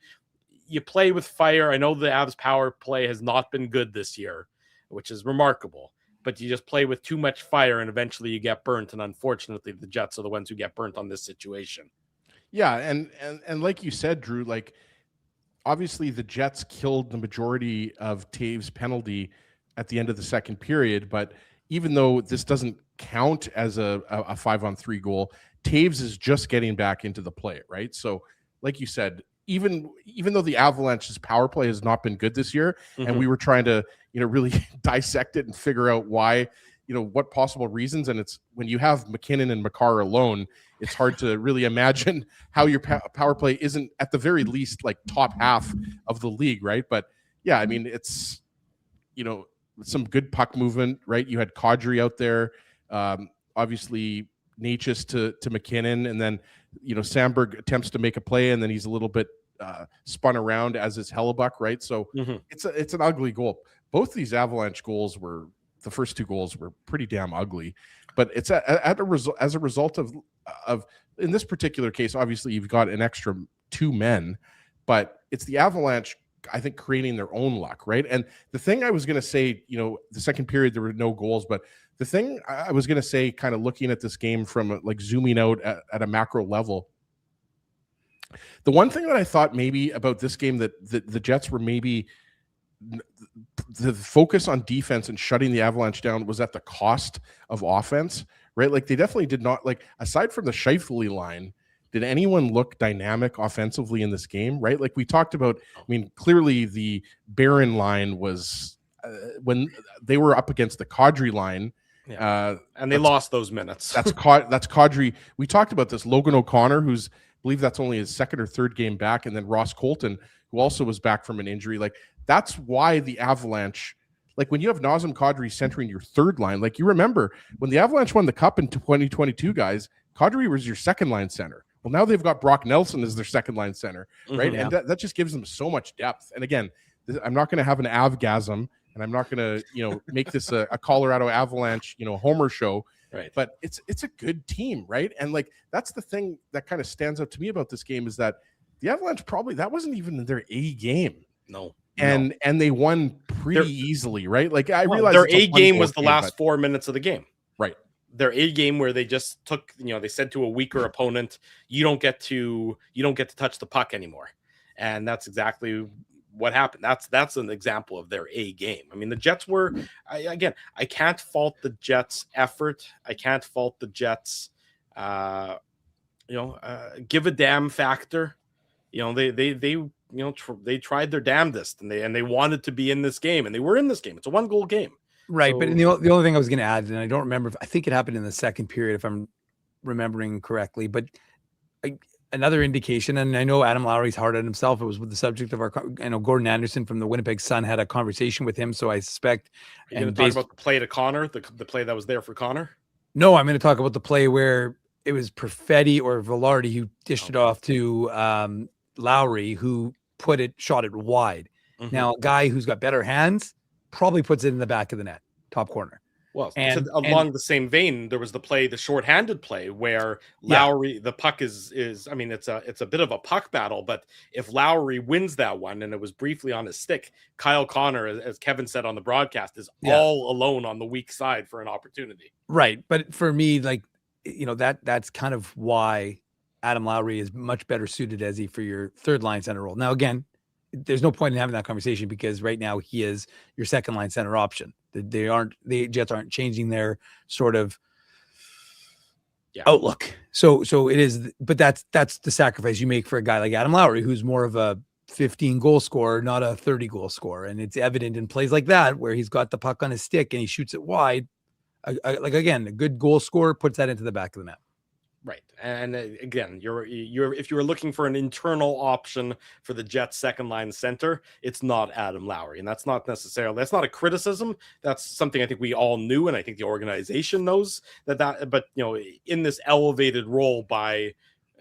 You play with fire. I know the Avs power play has not been good this year, which is remarkable, but you just play with too much fire, and eventually you get burnt, and unfortunately the Jets are the ones who get burnt on this situation. Yeah, and like you said, Drew, like obviously the Jets killed the majority of Taves' penalty at the end of the second period, but even though this doesn't count as a 5-on-3 goal, Taves is just getting back into the play, right? So, like you said, even though the Avalanche's power play has not been good this year, and we were trying to, really dissect it and figure out why, what possible reasons, and it's when you have MacKinnon and Makar alone, it's hard to really imagine how your power play isn't at the very least like top half of the league, right? But yeah, I mean, it's, some good puck movement, right? You had Kadri out there, obviously Nakes to MacKinnon, and then Sandberg attempts to make a play, and then he's a little bit spun around, as is Hellebuyck, right? So it's an ugly goal. Both these Avalanche goals the first two goals were pretty damn ugly, but it's as a result of in this particular case, obviously you've got an extra 2 men, but it's the Avalanche, I think, creating their own luck, right? And the thing I was going to say, the second period, there were no goals, but the thing I was going to say, kind of looking at this game from like zooming out at a macro level, the one thing that I thought maybe about this game that the Jets were maybe the focus on defense and shutting the Avalanche down was at the cost of offense, right? Like they definitely did not, like, aside from the Scheifele line, did anyone look dynamic offensively in this game, right? Like we talked about, I mean, clearly the Barron line was when they were up against the Kadri line. Yeah. And they lost those minutes. That's Kadri. We talked about this. Logan O'Connor, who's, I believe that's only his second or third game back, and then Ross Colton, who also was back from an injury. Like that's why the Avalanche, like when you have Nazem Kadri centering your third line, like you remember when the Avalanche won the Cup in 2022, guys, Kadri was your second line center. Well, now they've got Brock Nelson as their second line center, right? And that just gives them so much depth. And again, I'm not going to have an avgasm and I'm not going to, make this a Colorado Avalanche, homer show. Right. But it's a good team, right? And like that's the thing that kind of stands out to me about this game is that the Avalanche that wasn't even their A game. No. And they won pretty easily, right? Like I realized their A game was the last 4 minutes of the game. Right. Their A game where they just took, they said to a weaker opponent, you don't get to touch the puck anymore. And that's exactly what happened. That's an example of their A game. I mean, the Jets were, I can't fault the Jets' effort. I can't fault the Jets, give a damn factor. They tried their damnedest and they wanted to be in this game, and they were in this game. It's a 1-goal game. Right. So, but the only thing I was going to add, and I don't remember, I think it happened in the second period, if I'm remembering correctly, but another indication, and I know Adam Lowry's hard on himself. It was with the subject of Gordon Anderson from the Winnipeg Sun had a conversation with him. So I suspect. Are you going to talk about the play to Connor, the play that was there for Connor? No, I'm going to talk about the play where it was Perfetti or Velarde who dished it off to Lowry, who shot it wide. Mm-hmm. Now, a guy who's got better hands probably puts it in the back of the net, top corner. Well, along the same vein, there was the shorthanded play where Lowry, the puck is it's a bit of a puck battle, but if Lowry wins that one, and it was briefly on his stick, Kyle Connor, as Kevin said on the broadcast, is all alone on the weak side for an opportunity. Right. But for me, that's kind of why Adam Lowry is much better suited as for your third line center role. Now, again, there's no point in having that conversation because right now he is your second line center option. The Jets aren't changing their sort of outlook. So it is, but that's the sacrifice you make for a guy like Adam Lowry, who's more of a 15 goal scorer, not a 30 goal scorer. And it's evident in plays like that, where he's got the puck on his stick and he shoots it wide. A good goal scorer puts that into the back of the net. Right. And again, if you were looking for an internal option for the Jets second line center, it's not Adam Lowry. And that's not a criticism. That's something I think we all knew. And I think the organization knows but in this elevated role by,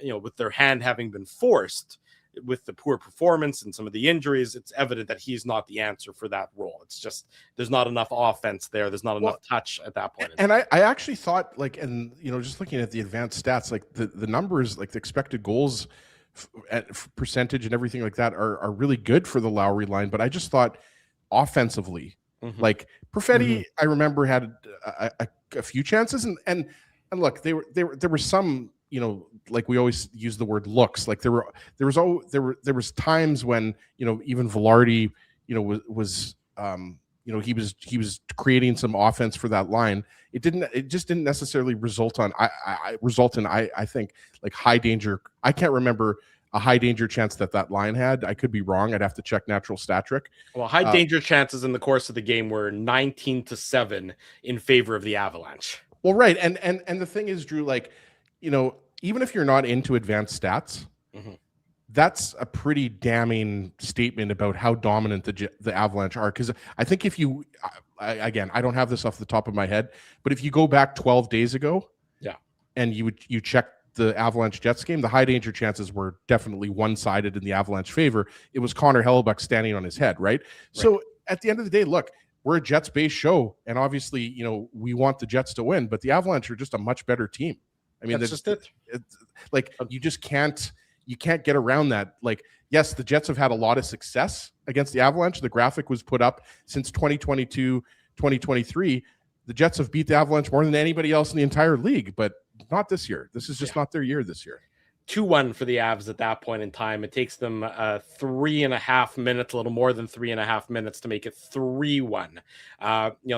with their hand having been forced with the poor performance and some of the injuries, it's evident that he's not the answer for that role. It's just, there's not enough offense there. There's not enough touch at that point. And I actually thought just looking at the advanced stats, like the numbers, like the expected goals at percentage and everything like that are really good for the Lowry line. But I just thought offensively, like Perfetti, I remember had a few chances and look, there were some, like we always use the word looks. Like there was times when even Velarde was he was creating some offense for that line. It just didn't necessarily result in I think like high danger. I can't remember a high danger chance that line had. I could be wrong. I'd have to check natural stat trick. Well, high danger chances in the course of the game were 19-7 in favor of the Avalanche. Well, right, and the thing is, Drew, even if you're not into advanced stats, that's a pretty damning statement about how dominant the Avalanche are. Because I think if you, again, I don't have this off the top of my head, but if you go back 12 days ago, and you check the Avalanche Jets game, the high danger chances were definitely one-sided in the Avalanche favor. It was Connor Hellebuck standing on his head, right? So at the end of the day, look, we're a Jets-based show, and obviously, we want the Jets to win, but the Avalanche are just a much better team. I mean, that's just it. You just can't get around that. Like, yes, the Jets have had a lot of success against the Avalanche. The graphic was put up since 2022, 2023. The Jets have beat the Avalanche more than anybody else in the entire league, but not this year. This is just not their year this year. 2-1 for the Avs at that point in time. It takes them 3.5 minutes, a little more than 3.5 minutes to make it 3-1.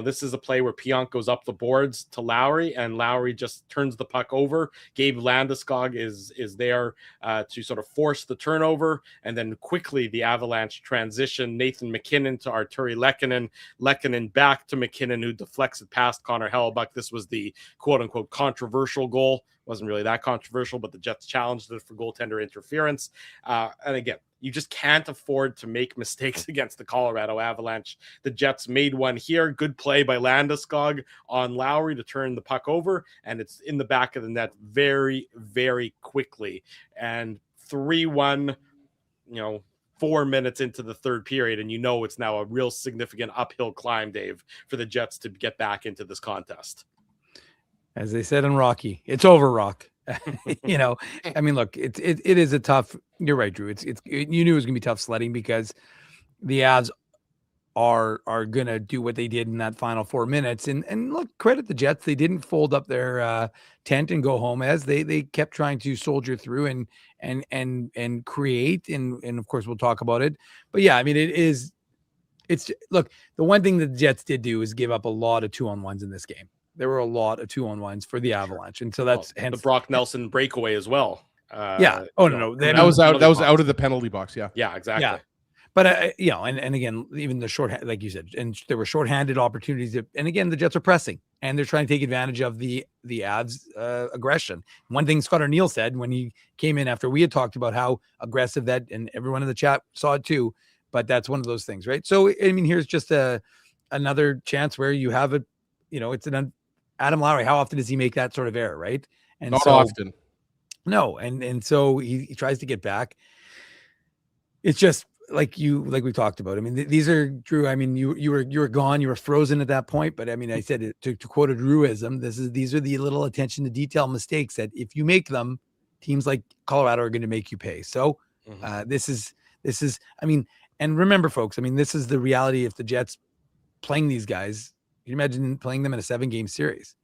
This is a play where Pionk goes up the boards to Lowry, and Lowry just turns the puck over. Gabe Landeskog is there to sort of force the turnover, and then quickly the Avalanche transition. Nathan McKinnon to Arturi Lehkonen. Lehkonen back to McKinnon, who deflects it past Connor Hellebuck. This was the quote-unquote controversial goal. Wasn't really that controversial, but the Jets challenged it for goaltender interference. And again, you just can't afford to make mistakes against the Colorado Avalanche. The Jets made one here. Good play by Landeskog on Lowry to turn the puck over, and it's in the back of the net very, very quickly. And 3-1, 4 minutes into the third period, and it's now a real significant uphill climb, Dave, for the Jets to get back into this contest. As they said in Rocky, it's over, Rock. I mean, look, it is a tough. You're right, Drew. You knew it was gonna be tough sledding because the Avs are gonna do what they did in that final 4 minutes. And look, credit the Jets. They didn't fold up their tent and go home, as they kept trying to soldier through and create. And of course we'll talk about it. But yeah, I mean, look, the one thing that the Jets did do is give up a lot of 2-on-1s in this game. There were a lot of 2-on-1s for the Avalanche, and so that's the Brock Nelson breakaway as well. Yeah. Oh no, that was out. That was out of the penalty box. Yeah. Yeah. Exactly. Yeah. But and again, even the short, like you said, and there were shorthanded opportunities. And again, the Jets are pressing, and they're trying to take advantage of the Avs' aggression. One thing Scott Arniel said when he came in after we had talked about how aggressive that, and everyone in the chat saw it too. But that's one of those things, right? So I mean, here's just another chance where you have it. It's an Adam Lowry. How often does he make that sort of error, right? And not often. No, and so he tries to get back. It's just like we talked about. I mean, these are Drew. I mean, you were gone. You were frozen at that point. But I mean, I said it, to quote a Drewism. These are the little attention to detail mistakes that if you make them, teams like Colorado are going to make you pay. So this is. I mean, and remember, folks. I mean, this is the reality. If the Jets playing these guys, can you imagine playing them in a 7-game series?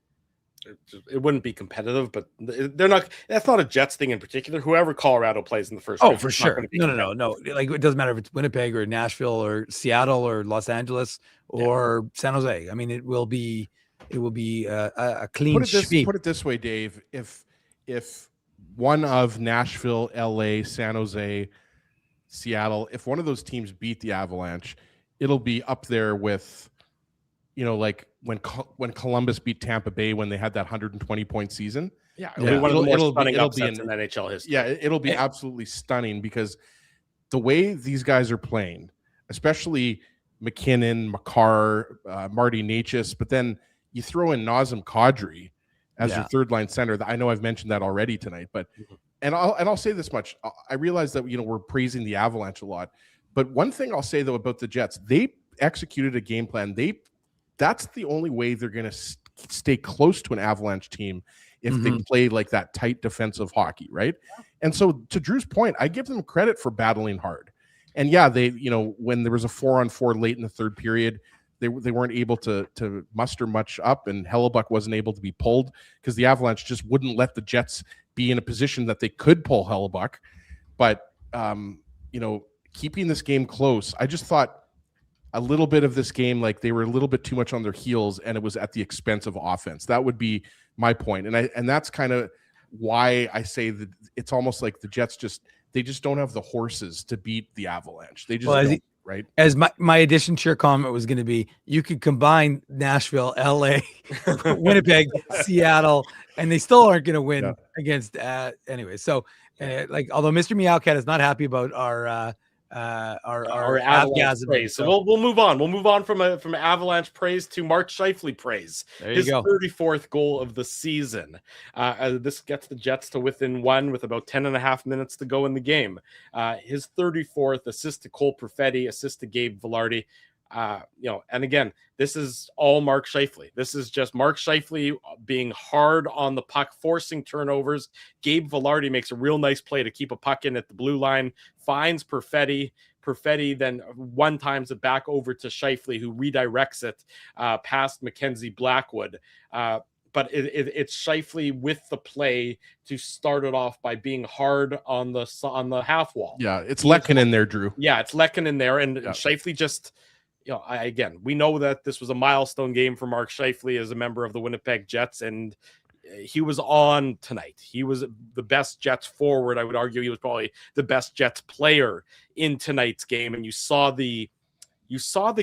It wouldn't be competitive, but they're not. That's not a Jets thing in particular. Whoever Colorado plays in the first. Oh, for sure. No. Like, it doesn't matter if it's Winnipeg or Nashville or Seattle or Los Angeles or San Jose. I mean, it will be a clean sweep. Put it this way, Dave. If one of Nashville, LA, San Jose, Seattle, if one of those teams beat the Avalanche, it'll be up there with, like when Columbus beat Tampa Bay when they had that 120-point season. Yeah, it'll be one of the more stunning upsets in NHL history. Yeah, it'll be absolutely stunning because the way these guys are playing, especially McKinnon, Makar, Marty Necas, but then you throw in Nazem Kadri as your third line center. I know I've mentioned that already tonight, but and I'll say this much: I realize that we're praising the Avalanche a lot, but one thing I'll say though about the Jets, they executed a game plan. That's the only way they're going to stay close to an Avalanche team if they play like that tight defensive hockey, right? And so to Drew's point, I give them credit for battling hard. And yeah, they, when there was a 4-on-4 late in the third period, they weren't able to muster much up, and Hellebuck wasn't able to be pulled because the Avalanche just wouldn't let the Jets be in a position that they could pull Hellebuck. But keeping this game close, I just thought a little bit of this game, like they were a little bit too much on their heels, and it was at the expense of offense. That would be my point. And that's kind of why I say that it's almost like the Jets just don't have the horses to beat the Avalanche. They just don't, right? As my addition to your comment was going to be, you could combine Nashville, LA, Winnipeg, Seattle, and they still aren't going to win against anyway. So although Mr. Meowcat is not happy about our Avalanche praise. So we'll move on. We'll move on from Avalanche praise to Mark Scheifele praise. His 34th goal of the season. This gets the Jets to within 1 with about 10.5 minutes to go in the game. His 34th assist to Cole Perfetti, assist to Gabe Vilardi. And again, this is all Mark Scheifele. This is just Mark Scheifele being hard on the puck, forcing turnovers. Gabe Vilardi makes a real nice play to keep a puck in at the blue line, finds Perfetti. Perfetti then one-times it back over to Scheifele, who redirects it past Mackenzie Blackwood. But it's Scheifele with the play to start it off by being hard on the half wall. Yeah, it's Lehkonen there, Drew. Yeah, it's Lehkonen there, and Scheifele just... we know that this was a milestone game for Mark Scheifele as a member of the Winnipeg Jets, and he was on tonight. He was the best Jets forward. I would argue he was probably the best Jets player in tonight's game, and you saw the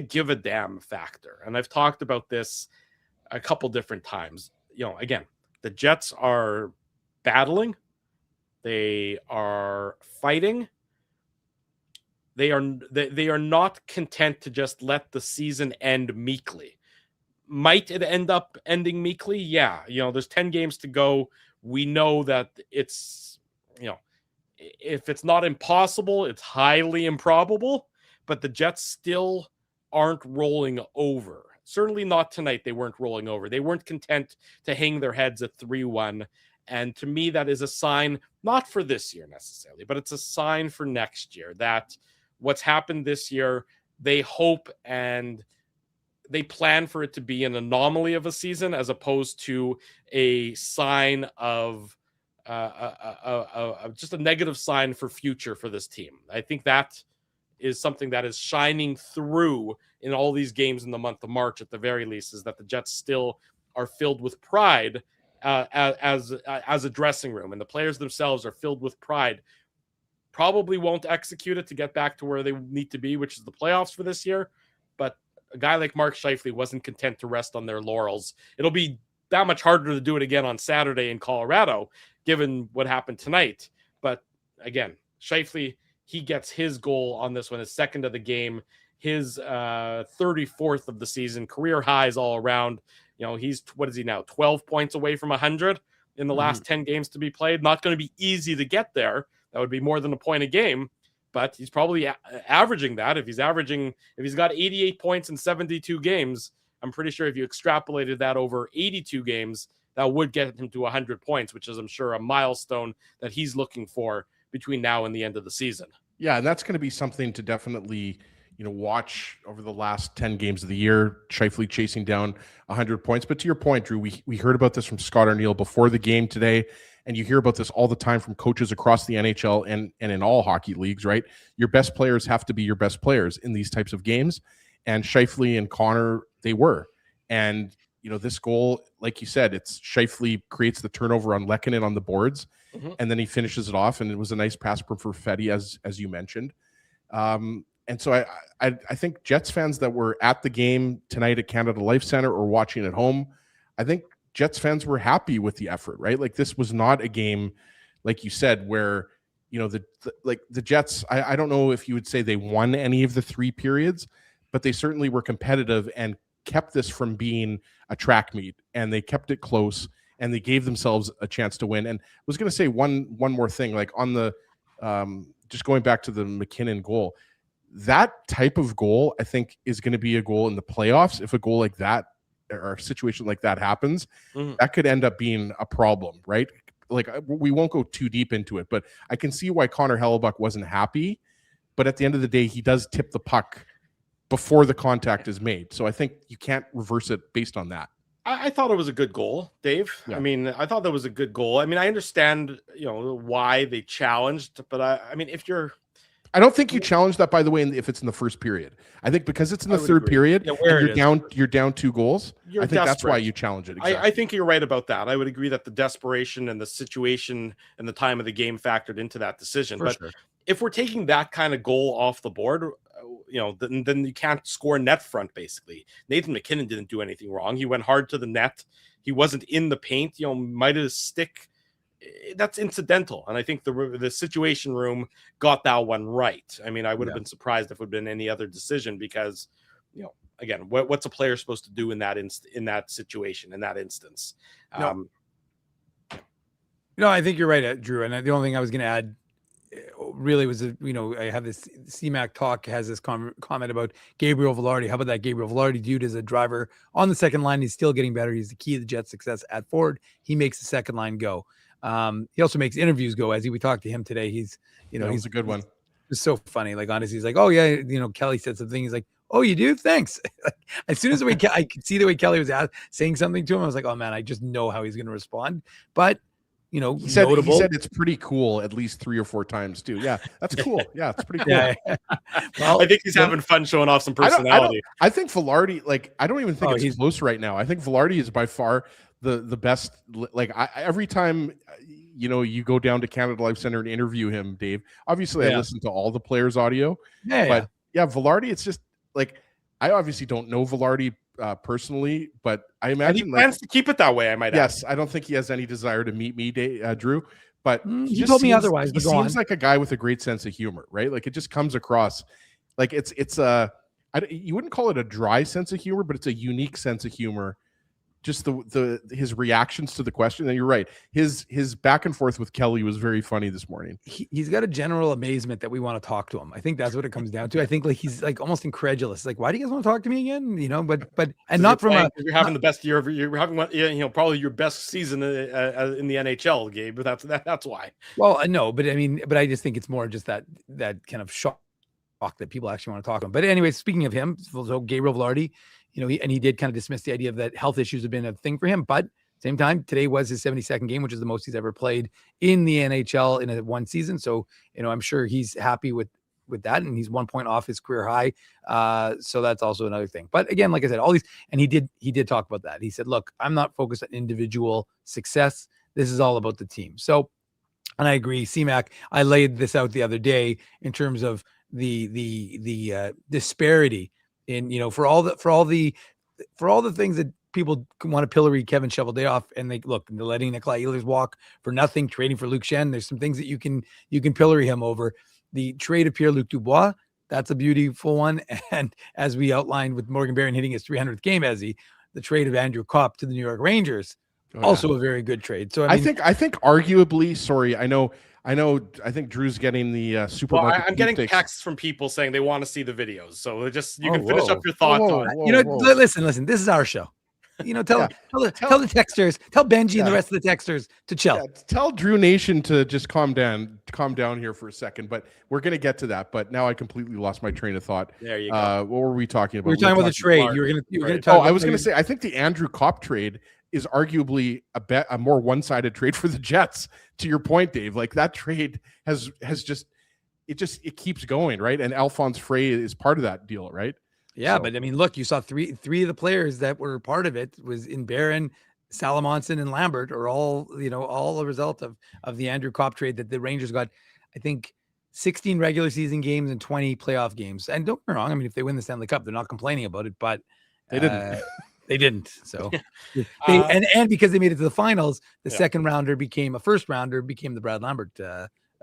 give a damn factor. And I've talked about this a couple different times. Again, the Jets are battling. They are fighting. They are not content to just let the season end meekly. Might it end up ending meekly? Yeah. There's 10 games to go. We know that it's if it's not impossible, it's highly improbable, but the Jets still aren't rolling over. Certainly not tonight. They weren't rolling over. They weren't content to hang their heads at 3-1. And to me, that is a sign, not for this year necessarily, but it's a sign for next year that what's happened this year, they hope and they plan for it to be an anomaly of a season as opposed to a sign of just a negative sign for future for this team. I think that is something that is shining through in all these games in the month of March, at the very least, is that the Jets still are filled with pride as a dressing room, and the players themselves are filled with pride. Probably won't execute it to get back to where they need to be, which is the playoffs for this year. But a guy like Mark Scheifele wasn't content to rest on their laurels. It'll be that much harder to do it again on Saturday in Colorado, given what happened tonight. But again, Scheifele, he gets his goal on this one, his second of the game, his 34th of the season, career highs all around. He's, what is he now, 12 points away from 100 in the last 10 games to be played. Not going to be easy to get there. That would be more than a point a game, but he's probably averaging that. If he's got 88 points in 72 games, I'm pretty sure if you extrapolated that over 82 games, that would get him to 100 points, which is, I'm sure, a milestone that he's looking for between now and the end of the season. Yeah, and that's going to be something to definitely, watch over the last 10 games of the year. Scheifele chasing down 100 points. But to your point, Drew, we heard about this from Scott Arniel before the game today, and you hear about this all the time from coaches across the NHL and in all hockey leagues, right? Your best players have to be your best players in these types of games, and Scheifele and Connor, they were. And, this goal, like you said, it's Scheifele creates the turnover on Lehkonen on the boards, and then he finishes it off, and it was a nice pass from Perfetti, as you mentioned. And so I think Jets fans that were at the game tonight at Canada Life Center or watching at home, I think Jets fans were happy with the effort, right? Like, this was not a game, like you said, where, the Jets, I don't know if you would say they won any of the three periods, but they certainly were competitive and kept this from being a track meet, and they kept it close, and they gave themselves a chance to win. And I was going to say one more thing, like on the just going back to the McKinnon goal, that type of goal, I think, is going to be a goal in the playoffs. If a goal like that or a situation like that happens, that could end up being a problem, right? Like, we won't go too deep into it, but I can see why Connor Hellebuck wasn't happy. But at the end of the day, he does tip the puck before the contact is made. So I think you can't reverse it based on that. I thought it was a good goal, Dave. Yeah. I mean, I thought that was a good goal. I mean, I understand, why they challenged, but I don't think you challenge that, by the way, if it's in the first period. I think because it's in the third period, you're down 2 goals. I think that's why you challenge it. Exactly. I think you're right about that. I would agree that the desperation and the situation and the time of the game factored into that decision. But if we're taking that kind of goal off the board, then you can't score net front, basically. Nathan McKinnon didn't do anything wrong. He went hard to the net. He wasn't in the paint. Might have stick. That's incidental. And I think the situation room got that one right. I mean, I would have been surprised if it had been any other decision because, again, what's a player supposed to do in that situation, in that instance? I think you're right, Drew. And the only thing I was going to add really was, I have this CMAC talk has this comment about Gabriel Velarde. How about that Gabriel Velarde dude as a driver on the second line? He's still getting better. He's the key to the Jets' success at forward. He makes the second line go. He also makes interviews go. As we talked to him today, he's a good one. It's so funny. Like, honestly, he's like, oh yeah, Kelly said something. He's like, oh, you do? Thanks. As soon as I could see the way Kelly was saying something to him, I was like, oh man, I just know how he's going to respond. But he said it's pretty cool at least 3 or 4 times too. Yeah, that's cool. Yeah, it's pretty cool. Yeah. Well, I think he's having fun showing off some personality. I think Velarde, I don't even think it's close right now. I think Velarde is by far the best. Every time you go down to Canada Life Center and interview him, Dave, obviously I listen to all the players' audio. But Velarde, it's just I obviously don't know Velarde personally, but I imagine he plans to keep it that way. I might. Yes, I don't think he has any desire to meet me, Drew. But he told me otherwise. He seems like a guy with a great sense of humor, right? Like, it just comes across like it's you wouldn't call it a dry sense of humor, but it's a unique sense of humor just his reactions to the question. And you're right. His back and forth with Kelly was very funny this morning. He's got a general amazement that we want to talk to him. I think that's what it comes down to. I think like he's like almost incredulous. Like, why do you guys want to talk to me again? You know, but and not from you're having the best year of you're having one, you know, probably your best season in the NHL game. But that's why. Well, no, but I mean, but I just think it's more just that kind of shock that people actually want to talk to him. But anyway, speaking of him, so Gabriel Velarde, you know, he did kind of dismiss the idea of that health issues have been a thing for him. But same time, today was his 72nd game, which is the most he's ever played in the NHL in one season. So, you know, I'm sure he's happy with that, and he's 1 point off his career high. So that's also another thing. But again, like I said, all these, and he did talk about that. He said, look, I'm not focused on individual success. This is all about the team. So, and I agree, CMAC, I laid this out the other day in terms of the disparity in, you know, for all the things that people want to pillory Kevin Cheveldayoff, and they're letting Nikolai Ehlers walk for nothing, trading for Luke Shen. There's some things that you can pillory him over. The trade of Pierre-Luc Dubois, that's a beautiful one. And as we outlined with Morgan Barron hitting his 300th game, the trade of Andrew Kopp to the New York Rangers, also a very good trade. So I think arguably, sorry, I think Drew's getting the supermarket. I'm getting texts from people saying they want to see the videos. So you can finish up your thoughts on it. You know, listen, this is our show. You know, tell the texters, tell Benji and the rest of the texters to chill. Yeah, tell Drew Nation to just calm down here for a second. But we're going to get to that. But now I completely lost my train of thought. There you go. What were we talking about? We were talking about the trade. You were going to talk. I was going to say, I think the Andrew Kopp trade is arguably a more one-sided trade for the Jets. To your point, Dave, like that trade has just keeps going, right? And Alphonse Frey is part of that deal, right? Yeah, but I mean, look, you saw three of the players that were part of it was in Barron, Salamonson, and Lambert are all a result of the Andrew Kopp trade that the Rangers got. I think 16 regular season games and 20 playoff games. And don't get me wrong, I mean, if they win the Stanley Cup, they're not complaining about it, but they didn't. They didn't. So, and because they made it to the finals, the second rounder became a first rounder, became the Brad Lambert.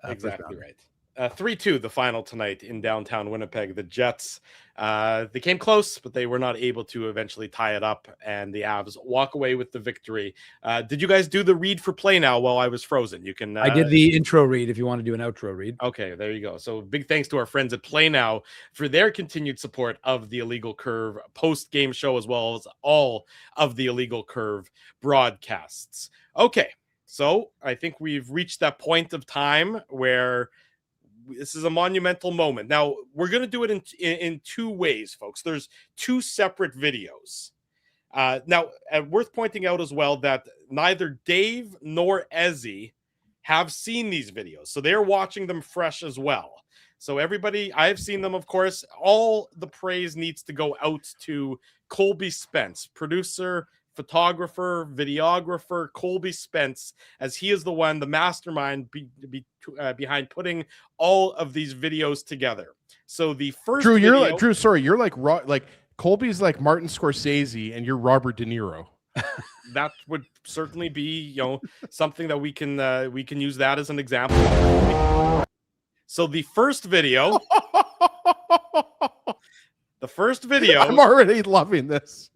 Exactly right. 3-2 the final tonight in downtown Winnipeg. The Jets, they came close, but they were not able to eventually tie it up, and the Avs walk away with the victory. Did you guys do the read for PlayNow while I was frozen? You can. I did the intro read if you want to do an outro read. Okay, there you go. So big thanks to our friends at PlayNow for their continued support of the Illegal Curve post-game show, as well as all of the Illegal Curve broadcasts. Okay, so I think we've reached that point of time where this is a monumental moment. Now, we're going to do it in two ways, folks. There's two separate videos. Now, worth pointing out as well that neither Dave nor Ezzy have seen these videos. So they're watching them fresh as well. So everybody, I've seen them, of course. All the praise needs to go out to Colby Spence, producer, photographer, videographer, Colby Spence, as he is the mastermind behind putting all of these videos together. So the first Drew, video, you're like Colby's like Martin Scorsese, and you're Robert De Niro. That would certainly be, something that we can use that as an example. So the first video, I'm already loving this.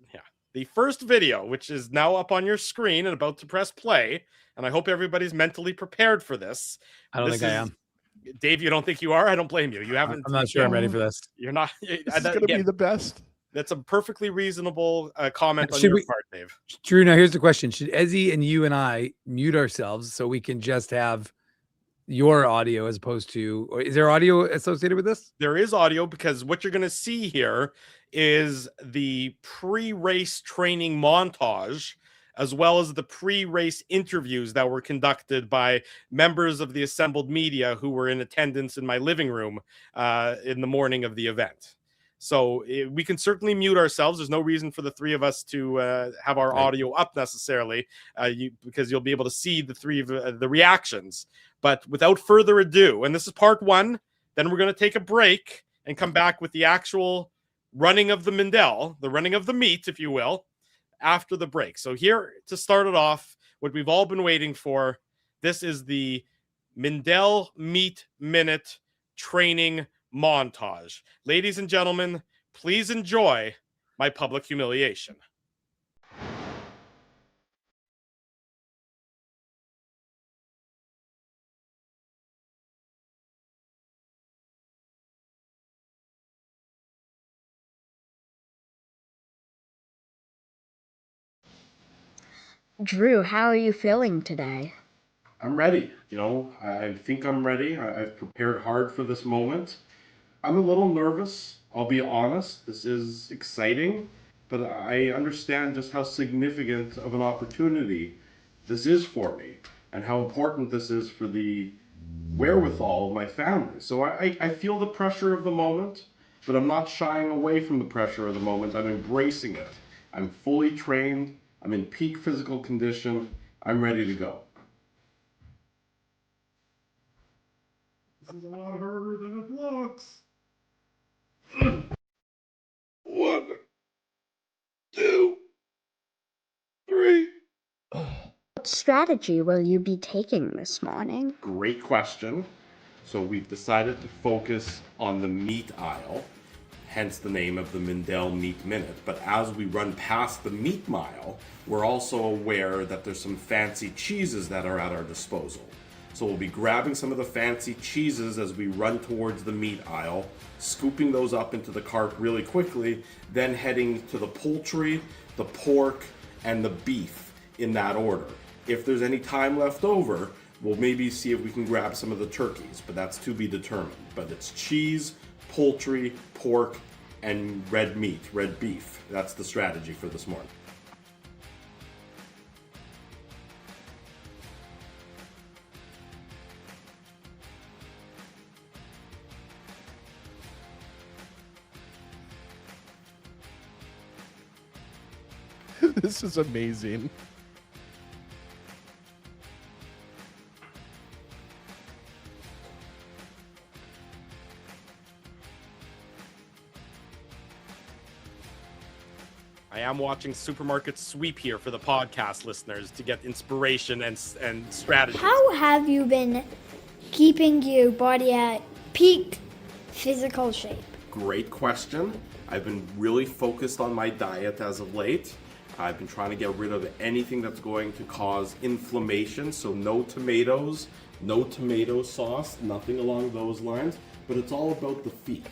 The first video, which is now up on your screen and about to press play, and I hope everybody's mentally prepared for this. I don't think I am. Dave, you don't think you are? I don't blame you. You haven't. I'm not sure I'm ready for this. You're not. This is going to be the best. That's a perfectly reasonable comment on your part, Dave. Drew, now here's the question. Should Ezzy and you and I mute ourselves so we can just have your audio as opposed to, or is there audio associated with this? There is audio, because what you're going to see here is the pre-race training montage, as well as the pre-race interviews that were conducted by members of the assembled media who were in attendance in my living room in the morning of the event. So we can certainly mute ourselves. There's no reason for the three of us to have our audio up necessarily, because you'll be able to see the three of the reactions. But without further ado, and this is part one, then we're going to take a break and come back with the actual running of the Mandel, the running of the meat, if you will, after the break. So here to start it off, what we've all been waiting for, this is the Mandel Meat Minute training montage. Ladies and gentlemen, please enjoy my public humiliation. Drew, how are you feeling today? I'm ready. I think I'm ready. I've prepared hard for this moment. I'm a little nervous, I'll be honest. This is exciting, but I understand just how significant of an opportunity this is for me and how important this is for the wherewithal of my family. So I feel the pressure of the moment, but I'm not shying away from the pressure of the moment. I'm embracing it. I'm fully trained. I'm in peak physical condition. I'm ready to go. This is a lot harder than it looks. 1, 2, 3. What strategy will you be taking this morning? Great question. So we've decided to focus on the meat aisle, hence the name of the Mandel Meat Minute. But as we run past the meat mile, we're also aware that there's some fancy cheeses that are at our disposal. So we'll be grabbing some of the fancy cheeses as we run towards the meat aisle, scooping those up into the cart really quickly, then heading to the poultry, the pork, and the beef in that order. If there's any time left over, we'll maybe see if we can grab some of the turkeys, but that's to be determined. But it's cheese, poultry, pork, and red meat, red beef. That's the strategy for this morning. This is amazing. I am watching Supermarket Sweep here for the podcast listeners to get inspiration and strategy. How have you been keeping your body at peak physical shape? Great question. I've been really focused on my diet as of late. I've been trying to get rid of anything that's going to cause inflammation. So no tomatoes, no tomato sauce, nothing along those lines. But it's all about the feet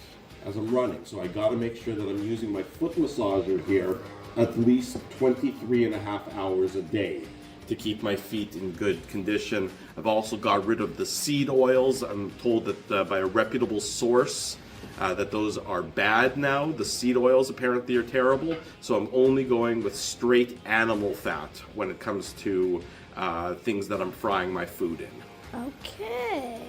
as I'm running. So I got to make sure that I'm using my foot massager here at least 23 and a half hours a day to keep my feet in good condition. I've also got rid of the seed oils. I'm told that by a reputable source that those are bad now. The seed oils apparently are terrible. So I'm only going with straight animal fat when it comes to things that I'm frying my food in. Okay.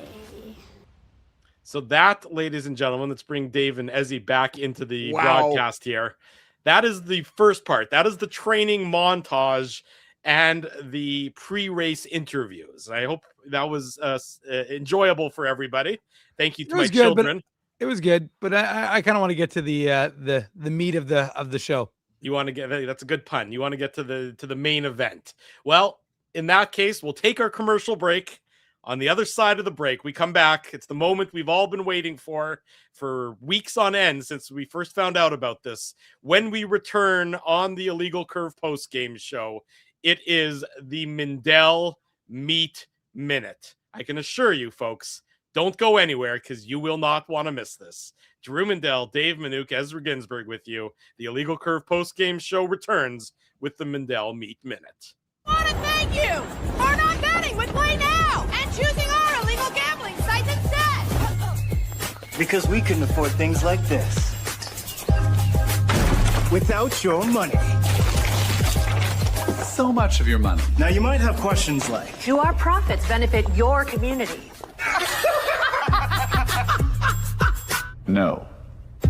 So that, ladies and gentlemen, let's bring Dave and Ezzy back into the broadcast here. That is the first part. That is the training montage and the pre-race interviews. I hope that was enjoyable for everybody. Thank you to my children. It was good, but I kind of want to get to the meat of the show. You want to get, that's a good pun. You want to get to the main event. Well, in that case, we'll take our commercial break. On the other side of the break, we come back. It's the moment we've all been waiting for weeks on end since we first found out about this. When we return on the Illegal Curve Postgame show, it is the Mandel Meat Minute. I can assure you, folks, don't go anywhere because you will not want to miss this. Drew Mandel, Dave Minuk, Ezra Ginsburg with you. The Illegal Curve Postgame show returns with the Mandel Meat Minute. I want to thank you for not betting with PlayNow and choosing our illegal gambling sites instead. Because we couldn't afford things like this without your money. So much of your money. Now you might have questions like, Do our profits benefit your community? no.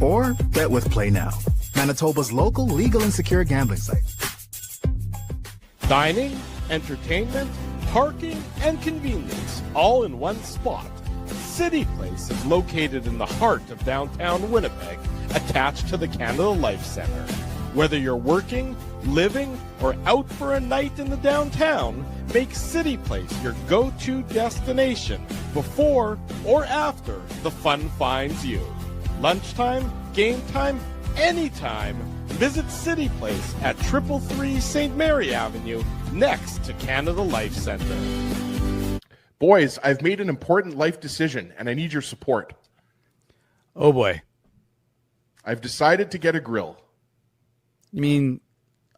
Or bet with PlayNow, Manitoba's local legal and secure gambling site. Dining, entertainment, parking, and convenience, all in one spot. City Place is located in the heart of downtown Winnipeg, attached to the Canada Life Centre. Whether you're working, living, or out for a night in the downtown, make City Place your go-to destination before or after the fun finds you. Lunchtime, game time, anytime. Visit City Place at 333 St. Mary Avenue, next to Canada Life Centre. Boys, I've made an important life decision, and I need your support. Oh, boy. I've decided to get a grill. You mean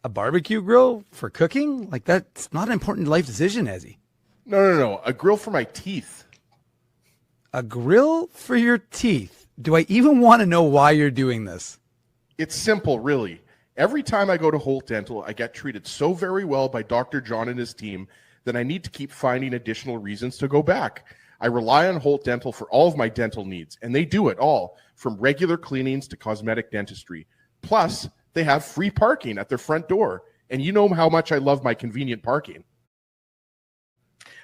A barbecue grill for cooking? Like, that's not an important life decision, Ezzy. No. A grill for my teeth. A grill for your teeth? Do I even want to know why you're doing this? It's simple, really. Every time I go to Holt Dental, I get treated so very well by Dr. John and his team that I need to keep finding additional reasons to go back. I rely on Holt Dental for all of my dental needs, and they do it all, from regular cleanings to cosmetic dentistry. Plus, they have free parking at their front door, and you know how much I love my convenient parking.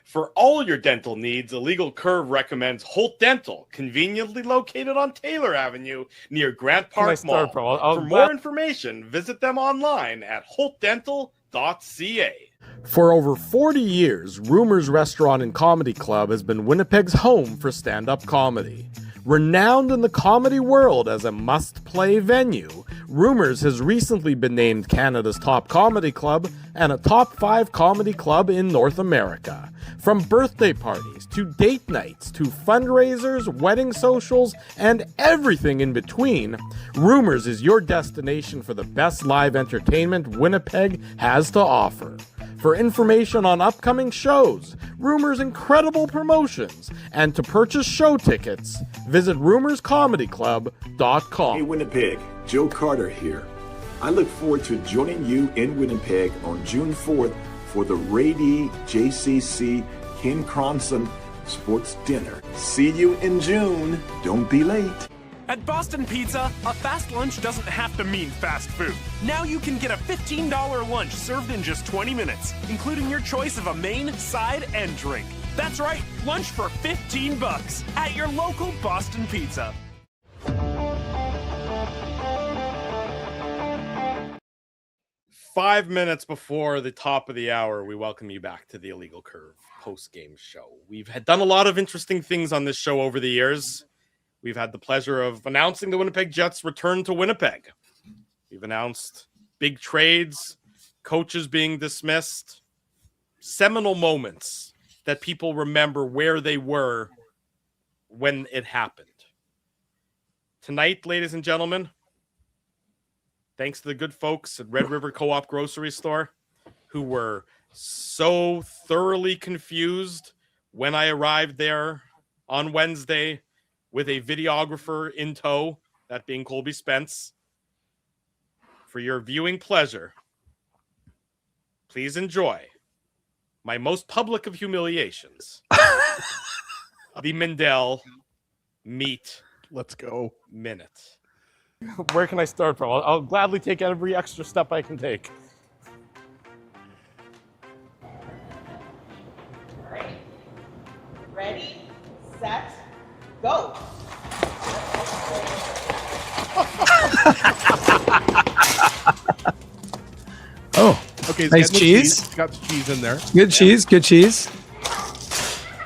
For all your dental needs, Illegal Curve recommends Holt Dental, conveniently located on Taylor Avenue near Grant Park Mall. For more information, visit them online at holtdental.ca. For over 40 years, Rumors Restaurant and Comedy Club has been Winnipeg's home for stand-up comedy. Renowned in the comedy world as a must-play venue, Rumors has recently been named Canada's top comedy club and a top 5 comedy club in North America. From birthday parties to date nights to fundraisers, wedding socials, and everything in between, Rumors is your destination for the best live entertainment Winnipeg has to offer. For information on upcoming shows, Rumors' incredible promotions, and to purchase show tickets, visit rumorscomedyclub.com. Hey Winnipeg, Joe Carter here. I look forward to joining you in Winnipeg on June 4th for the Ray D. JCC Ken Cronson Sports Dinner. See you in June. Don't be late. At Boston Pizza, a fast lunch doesn't have to mean fast food. Now you can get a $15 lunch served in just 20 minutes, including your choice of a main, side, and drink. That's right, lunch for $15 at your local Boston Pizza. Five minutes before the top of the hour, we welcome you back to the Illegal Curve post-game show. We've done a lot of interesting things on this show over the years. We've had the pleasure of announcing the Winnipeg Jets' return to Winnipeg. We've announced big trades, coaches being dismissed, seminal moments that people remember where they were when it happened. Tonight, ladies and gentlemen, thanks to the good folks at Red River Co-op Grocery Store who were so thoroughly confused when I arrived there on Wednesday with a videographer in tow, that being Colby Spence. For your viewing pleasure, please enjoy my most public of humiliations. The Mandel Meat Let's go Minute. Where can I start from? I'll gladly take every extra step I can take. All right. Ready, set, go. Oh, okay. Nice cheese. Got the cheese in there. Good cheese. Good cheese.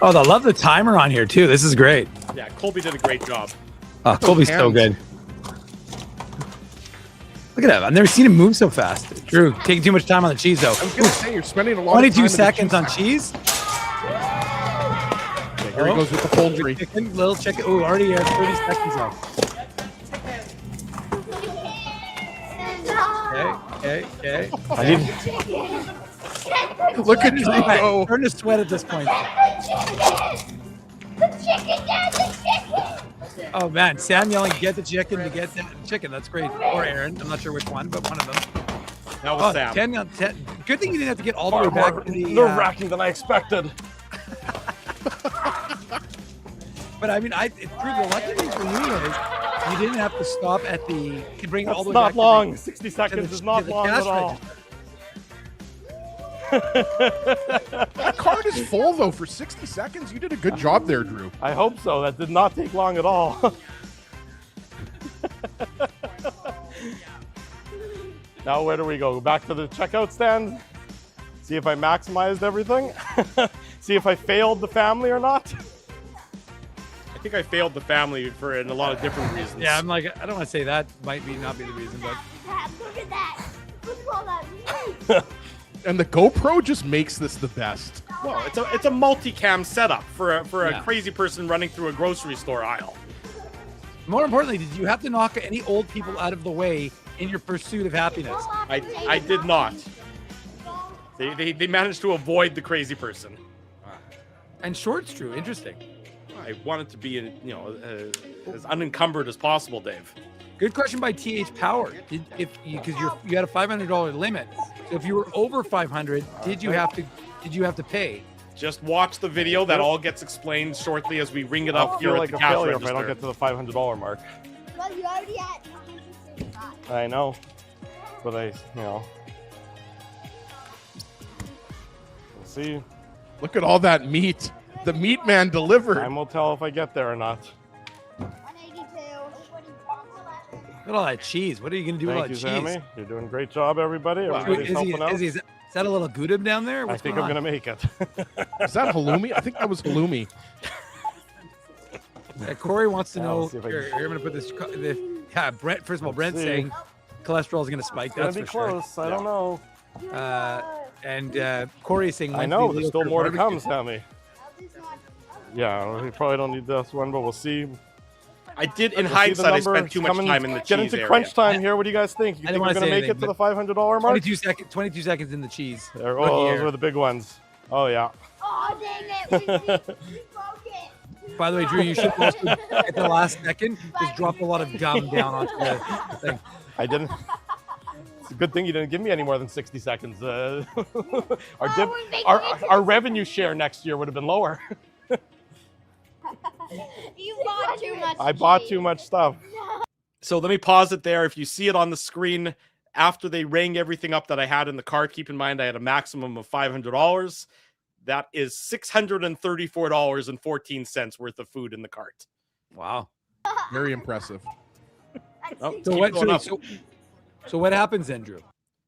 Oh, I love the timer on here too. This is great. Yeah, Colby did a great job. Oh, Colby's so good. Look at that. I've never seen him move so fast. Drew, taking too much time on the cheese, though. I was going to say, you're spending a lot 22 of time seconds on cheese. Okay, here he goes with the poultry. Chicken, little chicken. Oh, already 30 seconds left. Okay. I didn't. Look at Drew go. Turn to sweat at this point. Oh man, Sam yelling, "Get the chicken!" To get the chicken. That's great. Or Aaron, I'm not sure which one, but one of them. That was Sam. 10 on 10. Good thing you didn't have to get all the way back to the. Nerve-wracking than I expected. But I mean, the lucky thing for you is you didn't have to stop at the. You could bring it all the way not back. long. To the, 60 seconds the, is not long at all. That card is full though for 60 seconds. You did a good job there, Drew. I hope so. That did not take long at all. Now where do we go? Back to the checkout stand? See if I maximized everything? See if I failed the family or not? I think I failed the family in a lot of different reasons. Yeah, I'm like, I don't want to say that might not be the reason, but. Look at that. Look at all that meat. And the GoPro just makes this the best. Well, it's a multicam setup for a crazy person running through a grocery store aisle. More importantly, did you have to knock any old people out of the way in your pursuit of happiness. I did not. They managed to avoid the crazy person. And shorts, Drew. Interesting. I wanted to be, as unencumbered as possible, Dave. Good question by TH Power. Because you had a $500 limit. So if you were over 500, did you have to pay? Just watch the video. That all gets explained shortly as we ring it up here feel at like the a cash failure register. if I don't get to the $500 mark. Well, you already had 175. I know, but we'll see. Look at all that meat. The meat man delivered. Time will tell if I get there or not. 182. Look at all that cheese. What are you going to do with all Thank that you, cheese? Sammy. You're doing a great job, everybody. Wow. Everybody's helping out. Is that a little Gouda down there? I think I'm going to make it. Is that halloumi? I think that was halloumi. Corey wants to Yeah, know. let's see if I Here, can- I'm going to put this. Brent. First of all, Brent's see. saying cholesterol is going to spike. It's going That's to be for close. sure. I don't know. And Corey's saying. I when's know. the There's illegal still more to barbecue? come, Sammy. Yeah, we probably don't need this one, but we'll see. I did, in We'll see the hindsight, I number. spent too much Coming- time in the Get cheese into area. crunch time here. What do you guys think? You I think didn't we're wanna going to say make anything, it to the but $500 mark? 22 seconds in the cheese. There, Rookie those error. were the big ones. Oh, yeah. Oh, dang it. We broke it. By the way, Drew, you should also at the last second just drop a lot of gum down onto the thing. I didn't. It's a good thing you didn't give me any more than 60 seconds. Our revenue share next year would have been lower. You bought too much. I bought too much stuff. So let me pause it there. If you see it on the screen, after they rang everything up that I had in the cart, keep in mind I had a maximum of $500. That is $634.14 worth of food in the cart. Wow. Very impressive. Oh, So keep what? going up. So what happens then, Drew?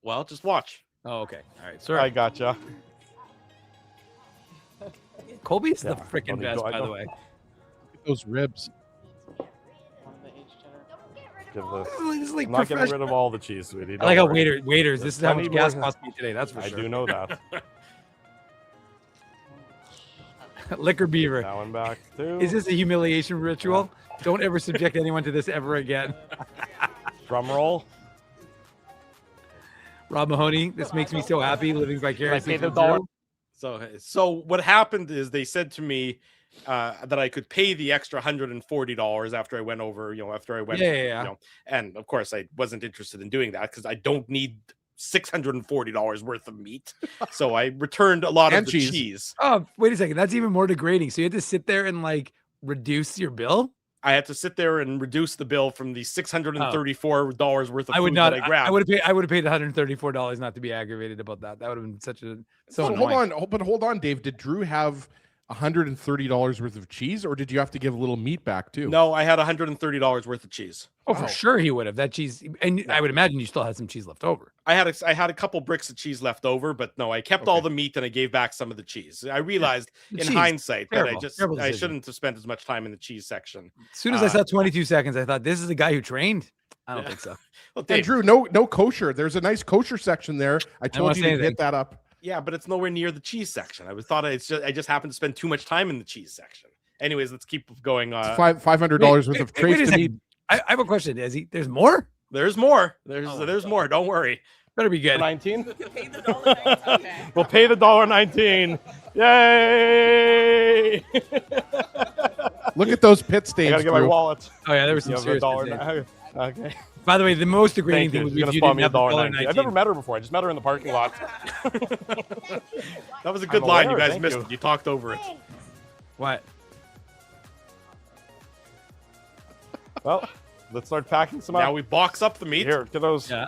Well, just watch. Oh, okay. All right. Sorry. I gotcha. Colby's the Yeah, freaking I best, don't- by the way. Those ribs. Give this. This is like I'm not getting rid professional. of all the cheese, sweetie. I like Don't how worry. waiters. This is how Plenty much gas more- cost me today. That's for I sure. do know that. Liquor beaver. That one back too. Is this a humiliation ritual? Don't ever subject anyone to this ever again. Drum roll. Rob Mahoney, this makes me so happy living vicariously pay the through dollar? Drew. So what happened is they said to me that I could pay the extra $140 after I went over, after I went, Yeah. And of course I wasn't interested in doing that because I don't need $640 worth of meat. So I returned a lot of And the cheese. cheese. Oh, wait a second. That's even more degrading. So you had to sit there and like reduce your bill? I had to sit there and reduce the bill from the $634 worth of I would food not. that I grabbed. I would have paid $134 not to be aggravated about that. That would have been such a so So annoying. hold on, Dave. Did Drew have $130 worth of cheese, or did you have to give a little meat back too? No, I had $130 worth of cheese. Oh, for sure he would have. That cheese, and I would imagine you still had some cheese left over. I had a couple bricks of cheese left over, but no, I kept all the meat and I gave back some of the cheese. I realized The in cheese, hindsight that terrible I decision. shouldn't have spent as much time in the cheese section. As soon as I saw 22 seconds, I thought this is a guy who trained. I don't think so. Well, And Dave, Drew, no kosher. There's a nice kosher section there. I told wanna you say to anything. hit that up. yeah, but it's nowhere near the cheese section. I just happened to spend too much time in the cheese section. Anyways, let's keep going. It's $500 worth of Wait a trace to meat. second. I have a question, Desi. There's more? There's more. There's more. Don't worry. Better be good. 19. We'll pay the $1.19. Yay! Look at those pit I stains. gotta get my Drew. wallet. Oh yeah, there was You some have a serious. dollar mistake. now. Okay. By the way, the most degrading Thank you. thing was She's if gonna you spawn didn't me have the $1.19. I've never $1.19. met her before. I just met her in the parking lot. That was a good I'm line. aware, You guys thank missed you. it. You talked over it. What? Well, let's start packing some Now up. we box up the meat. Here, get those. Yeah.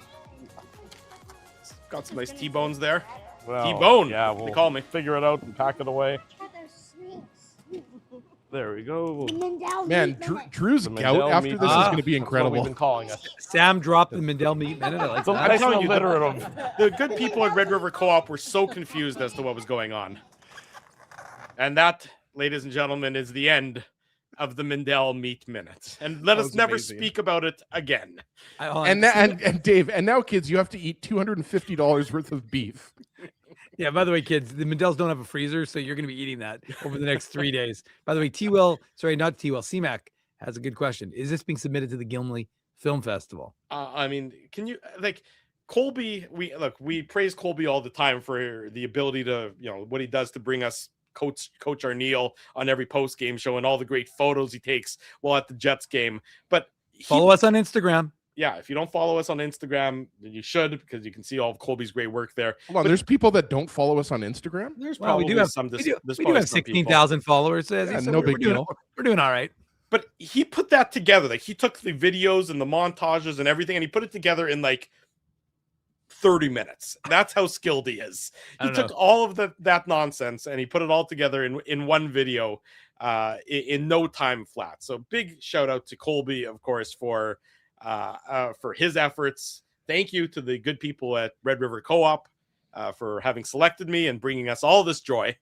Got some nice T-bones there. Well, T-bone. Yeah, they we'll call me. figure it out and pack it away. There we go. Man, Drew's The gout Mandel after meat. this is Ah, going to be that's what we've incredible. been calling it. Sam dropped the Mandel meat minute. I like It's a that. nice telling you, alliterative. The good people at Red River Co-op were so confused as to what was going on. And that, ladies and gentlemen, is the end of the Mandel Meat Minute. And let That us was never amazing. speak about it again. And Dave, and now kids, you have to eat $250 worth of beef. Yeah, by the way, kids, the Mandels don't have a freezer, so you're going to be eating that over the next 3 days. By the way, C-Mac has a good question. Is this being submitted to the Gimli Film Festival. I mean, can you Colby? We praise Colby all the time for the ability to, what he does to bring us Coach Arniel on every post game show and all the great photos he takes while at the Jets game. But follow us on Instagram. Yeah, if you don't follow us on Instagram, then you should, because you can see all of Colby's great work there. Hold on, there's people that don't follow us on Instagram. There's we do have 16,000 followers. No big deal. We're doing all right. But he put that together. Like, he took the videos and the montages and everything, and he put it together in 30 minutes. That's how skilled he is. He took all of that nonsense and he put it all together in one video in no time flat. So big shout out to Colby, of course, for his efforts. Thank you to the good people at Red River Co-op for having selected me and bringing us all this joy.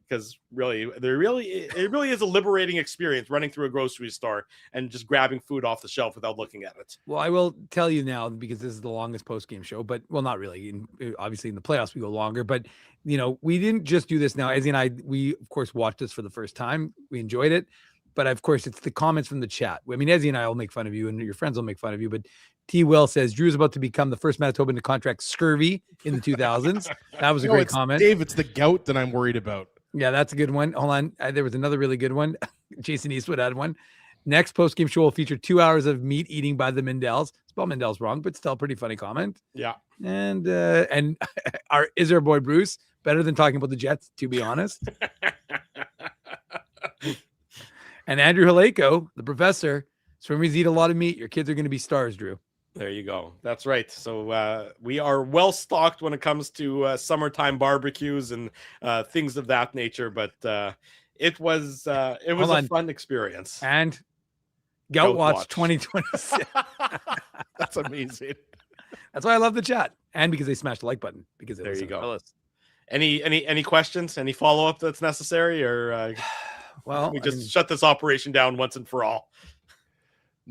Because it really is a liberating experience running through a grocery store and just grabbing food off the shelf without looking at it. Well, I will tell you now, because this is the longest post-game show, but not really. Obviously in the playoffs we go longer, but we didn't just do this now. Ezzy and I, we of course watched this for the first time. We enjoyed it, but of course it's the comments from the chat. I mean, Ezzy and I will make fun of you and your friends will make fun of you, but T. Will says Drew's about to become the first Manitoban to contract scurvy in the 2000s. That was a great comment. Dave, it's the gout that I'm worried about. Yeah, that's a good one. Hold on. There was another really good one. Jason Eastwood had one. Next post-game show will feature 2 hours of meat eating by the Mandels. Spell Mandels wrong, but still pretty funny comment. Yeah. And is our boy Bruce better than talking about the Jets, to be honest? And Andrew Haleko, the professor, swimmers eat a lot of meat. Your kids are going to be stars, Drew. There you go. That's right. So we are well stocked when it comes to summertime barbecues and things of that nature. But it was a fun experience. And Gout Watch 2026. That's amazing. That's why I love the chat, and because they smashed the like button. Because there you go. Any questions? Any follow up that's necessary, or we shut this operation down once and for all?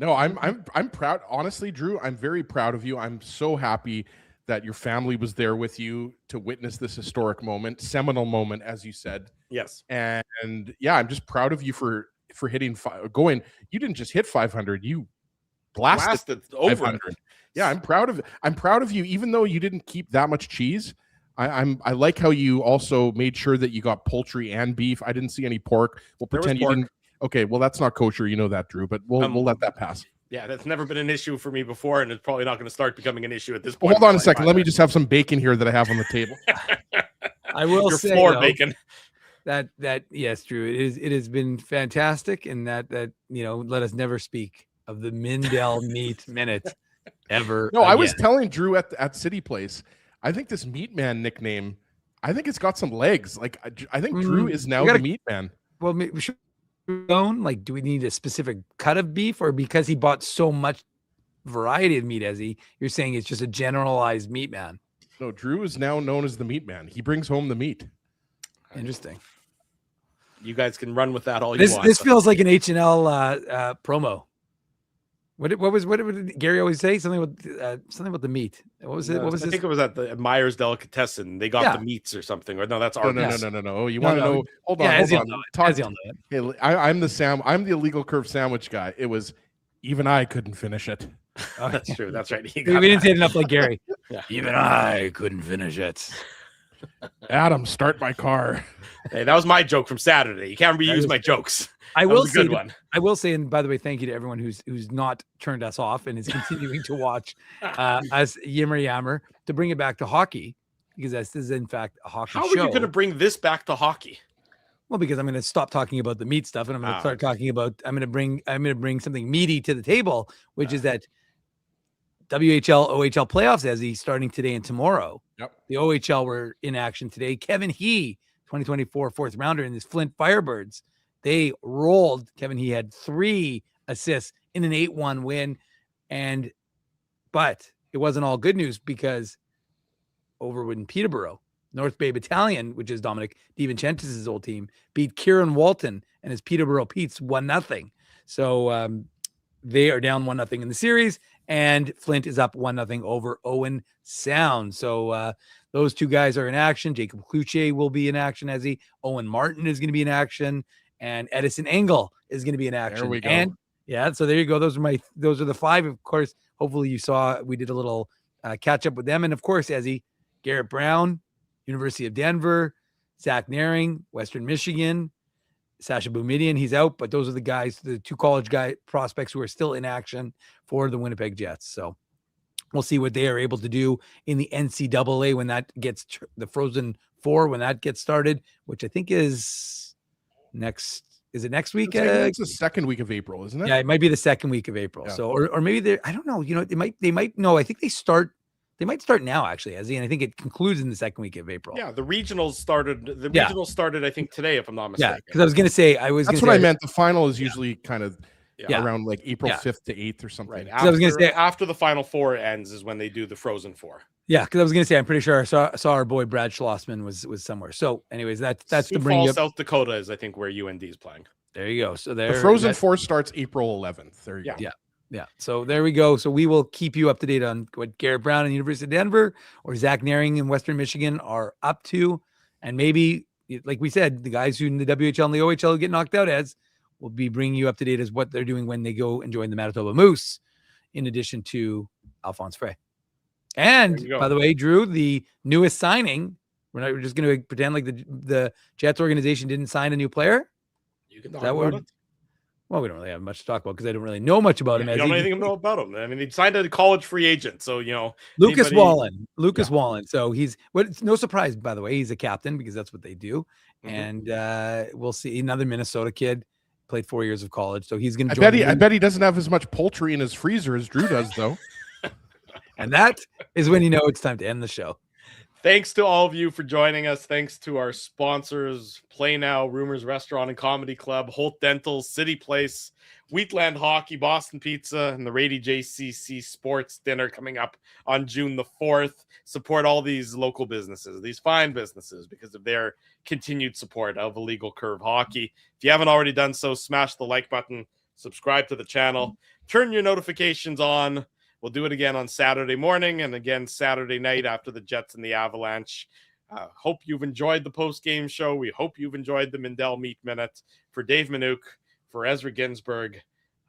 No, I'm proud. Honestly, Drew, I'm very proud of you. I'm so happy that your family was there with you to witness this historic moment, seminal moment, as you said. Yes. And yeah, I'm just proud of you for hitting going. You didn't just hit 500. You blasted over 500. Yeah, I'm proud of you, even though you didn't keep that much cheese. I like how you also made sure that you got poultry and beef. I didn't see any pork. We'll pretend you didn't. Okay, well, that's not kosher. You know that, Drew, but we'll let that pass. Yeah, that's never been an issue for me before, and it's probably not going to start becoming an issue at this point. Hold on a second. Let me just have some bacon here that I have on the table. I will Your say, floor bacon. That yes, Drew, it has been fantastic, and that let us never speak of the Mandel Meat Minute ever. No, again. I was telling Drew at City Place, I think this Meat Man nickname, I think it's got some legs. Like I think Drew is now the Meat Man. Well, we should. Do we need a specific cut of beef, or because he bought so much variety of meat, you're saying it's just a generalized meat man? No, Drew is now known as the Meat Man. He brings home the meat. Interesting. You guys can run with that all you want. This feels like an H&L promo. What did Gary always say? Something about the meat. What was it? What was I think it was at the Myers Delicatessen. They got the meats or something. Or no, that's our. No. Oh, you want to know? Hold on. Hey, I'm the illegal curve sandwich guy. It was even I couldn't finish it. Oh, that's true. That's right. We didn't say it enough like Gary. Yeah. Even I couldn't finish it. Adam, start my car. Hey, that was my joke from Saturday. You can't reuse my jokes. I will say, and by the way, thank you to everyone who's not turned us off and is continuing to watch us yammer to bring it back to hockey, because this is in fact a hockey show. How are you going to bring this back to hockey? Well, because I'm going to stop talking about the meat stuff, and I'm going to start talking about. I'm going to bring something meaty to the table, which is that WHL OHL playoffs, starting today and tomorrow. Yep. The OHL were in action today. Kevin He, 2024 fourth rounder in his Flint Firebirds. They rolled. Kevin He had 3 assists in an 8-1 win. But it wasn't all good news, because over in Peterborough, North Bay Battalion, which is Dominic DiVincentis' old team, beat Kieran Walton and his Peterborough Petes 1-0. So they are down 1-0 in the series, and Flint is up 1-0 over Owen Sound. So those two guys are in action. Jacob Cloutier will be in action, Owen Martin is going to be in action. And Edison Engel is going to be in action. There we go. And Yeah. So there you go. Those are the 5. Of course, hopefully you saw we did a little catch up with them. And of course, Ezzy, Garrett Brown, University of Denver, Zach Naring, Western Michigan, Sasha Boumedian, he's out, but those are the guys, the 2 college prospects who are still in action for the Winnipeg Jets. So we'll see what they are able to do in the NCAA when that gets the Frozen Four, when that gets started, which I think is next. Is it next week? It's the second week of April, isn't it? Yeah, it might be the second week of April. Yeah. So, or maybe they're, I don't know. You know, they might. No, I think they might start now, actually, Ezzy, and I think it concludes in the second week of April. Yeah, the regionals started. The regionals started, I think, today, if I'm not mistaken. Yeah, because I was going to say, that's what I meant. The final is usually kind of Yeah. around like April 5th to 8th or something. Right. I was going to say, after the Final Four ends is when they do the Frozen Four. Yeah, because I was going to say, I'm pretty sure I saw our boy Brad Schlossman was somewhere. So, anyways, that's Sioux to bring Falls, you up. South Dakota is, I think, where UND is playing. There you go. So The Frozen Four starts April 11th. There you go. Yeah. So there we go. So we will keep you up to date on what Garrett Brown and University of Denver or Zach Naring in Western Michigan are up to. And maybe, like we said, the guys who in the WHL and the OHL get knocked out as will be bringing you up to date as what they're doing when they go and join the Manitoba Moose, in addition to Alphonse Frey. And by the way, Drew, the newest signing, we're just going to pretend like the Jets organization didn't sign a new player. You can talk about it. Well, we don't really have much to talk about because I don't really know much about him. You don't know anything about him. I mean, he signed a college free agent, so Lucas Wallen. So it's no surprise, by the way, he's a captain because that's what they do. Mm-hmm. And we'll see another Minnesota kid, played 4 years of college, so he's going to. I bet he doesn't have as much poultry in his freezer as Drew does, though. And that is when you know it's time to end the show. Thanks to all of you for joining us. Thanks to our sponsors, PlayNow, Rumors Restaurant and Comedy Club, Holt Dental, City Place, Wheatland Hockey, Boston Pizza, and the Rady JCC Sports Dinner coming up on June the 4th. Support all these local businesses, these fine businesses, because of their continued support of Illegal Curve Hockey. If you haven't already done so, smash the like button, subscribe to the channel, turn your notifications on. We'll do it again on Saturday morning and again Saturday night after the Jets and the Avalanche. Hope you've enjoyed the post-game show. We hope you've enjoyed the Mandel Meat Minute. For Dave Manouk, for Ezra Ginsburg,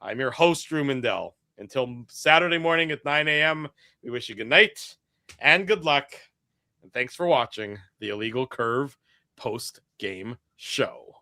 I'm your host, Drew Mandel. Until Saturday morning at 9 a.m., we wish you good night and good luck. And thanks for watching the Illegal Curve post-game show.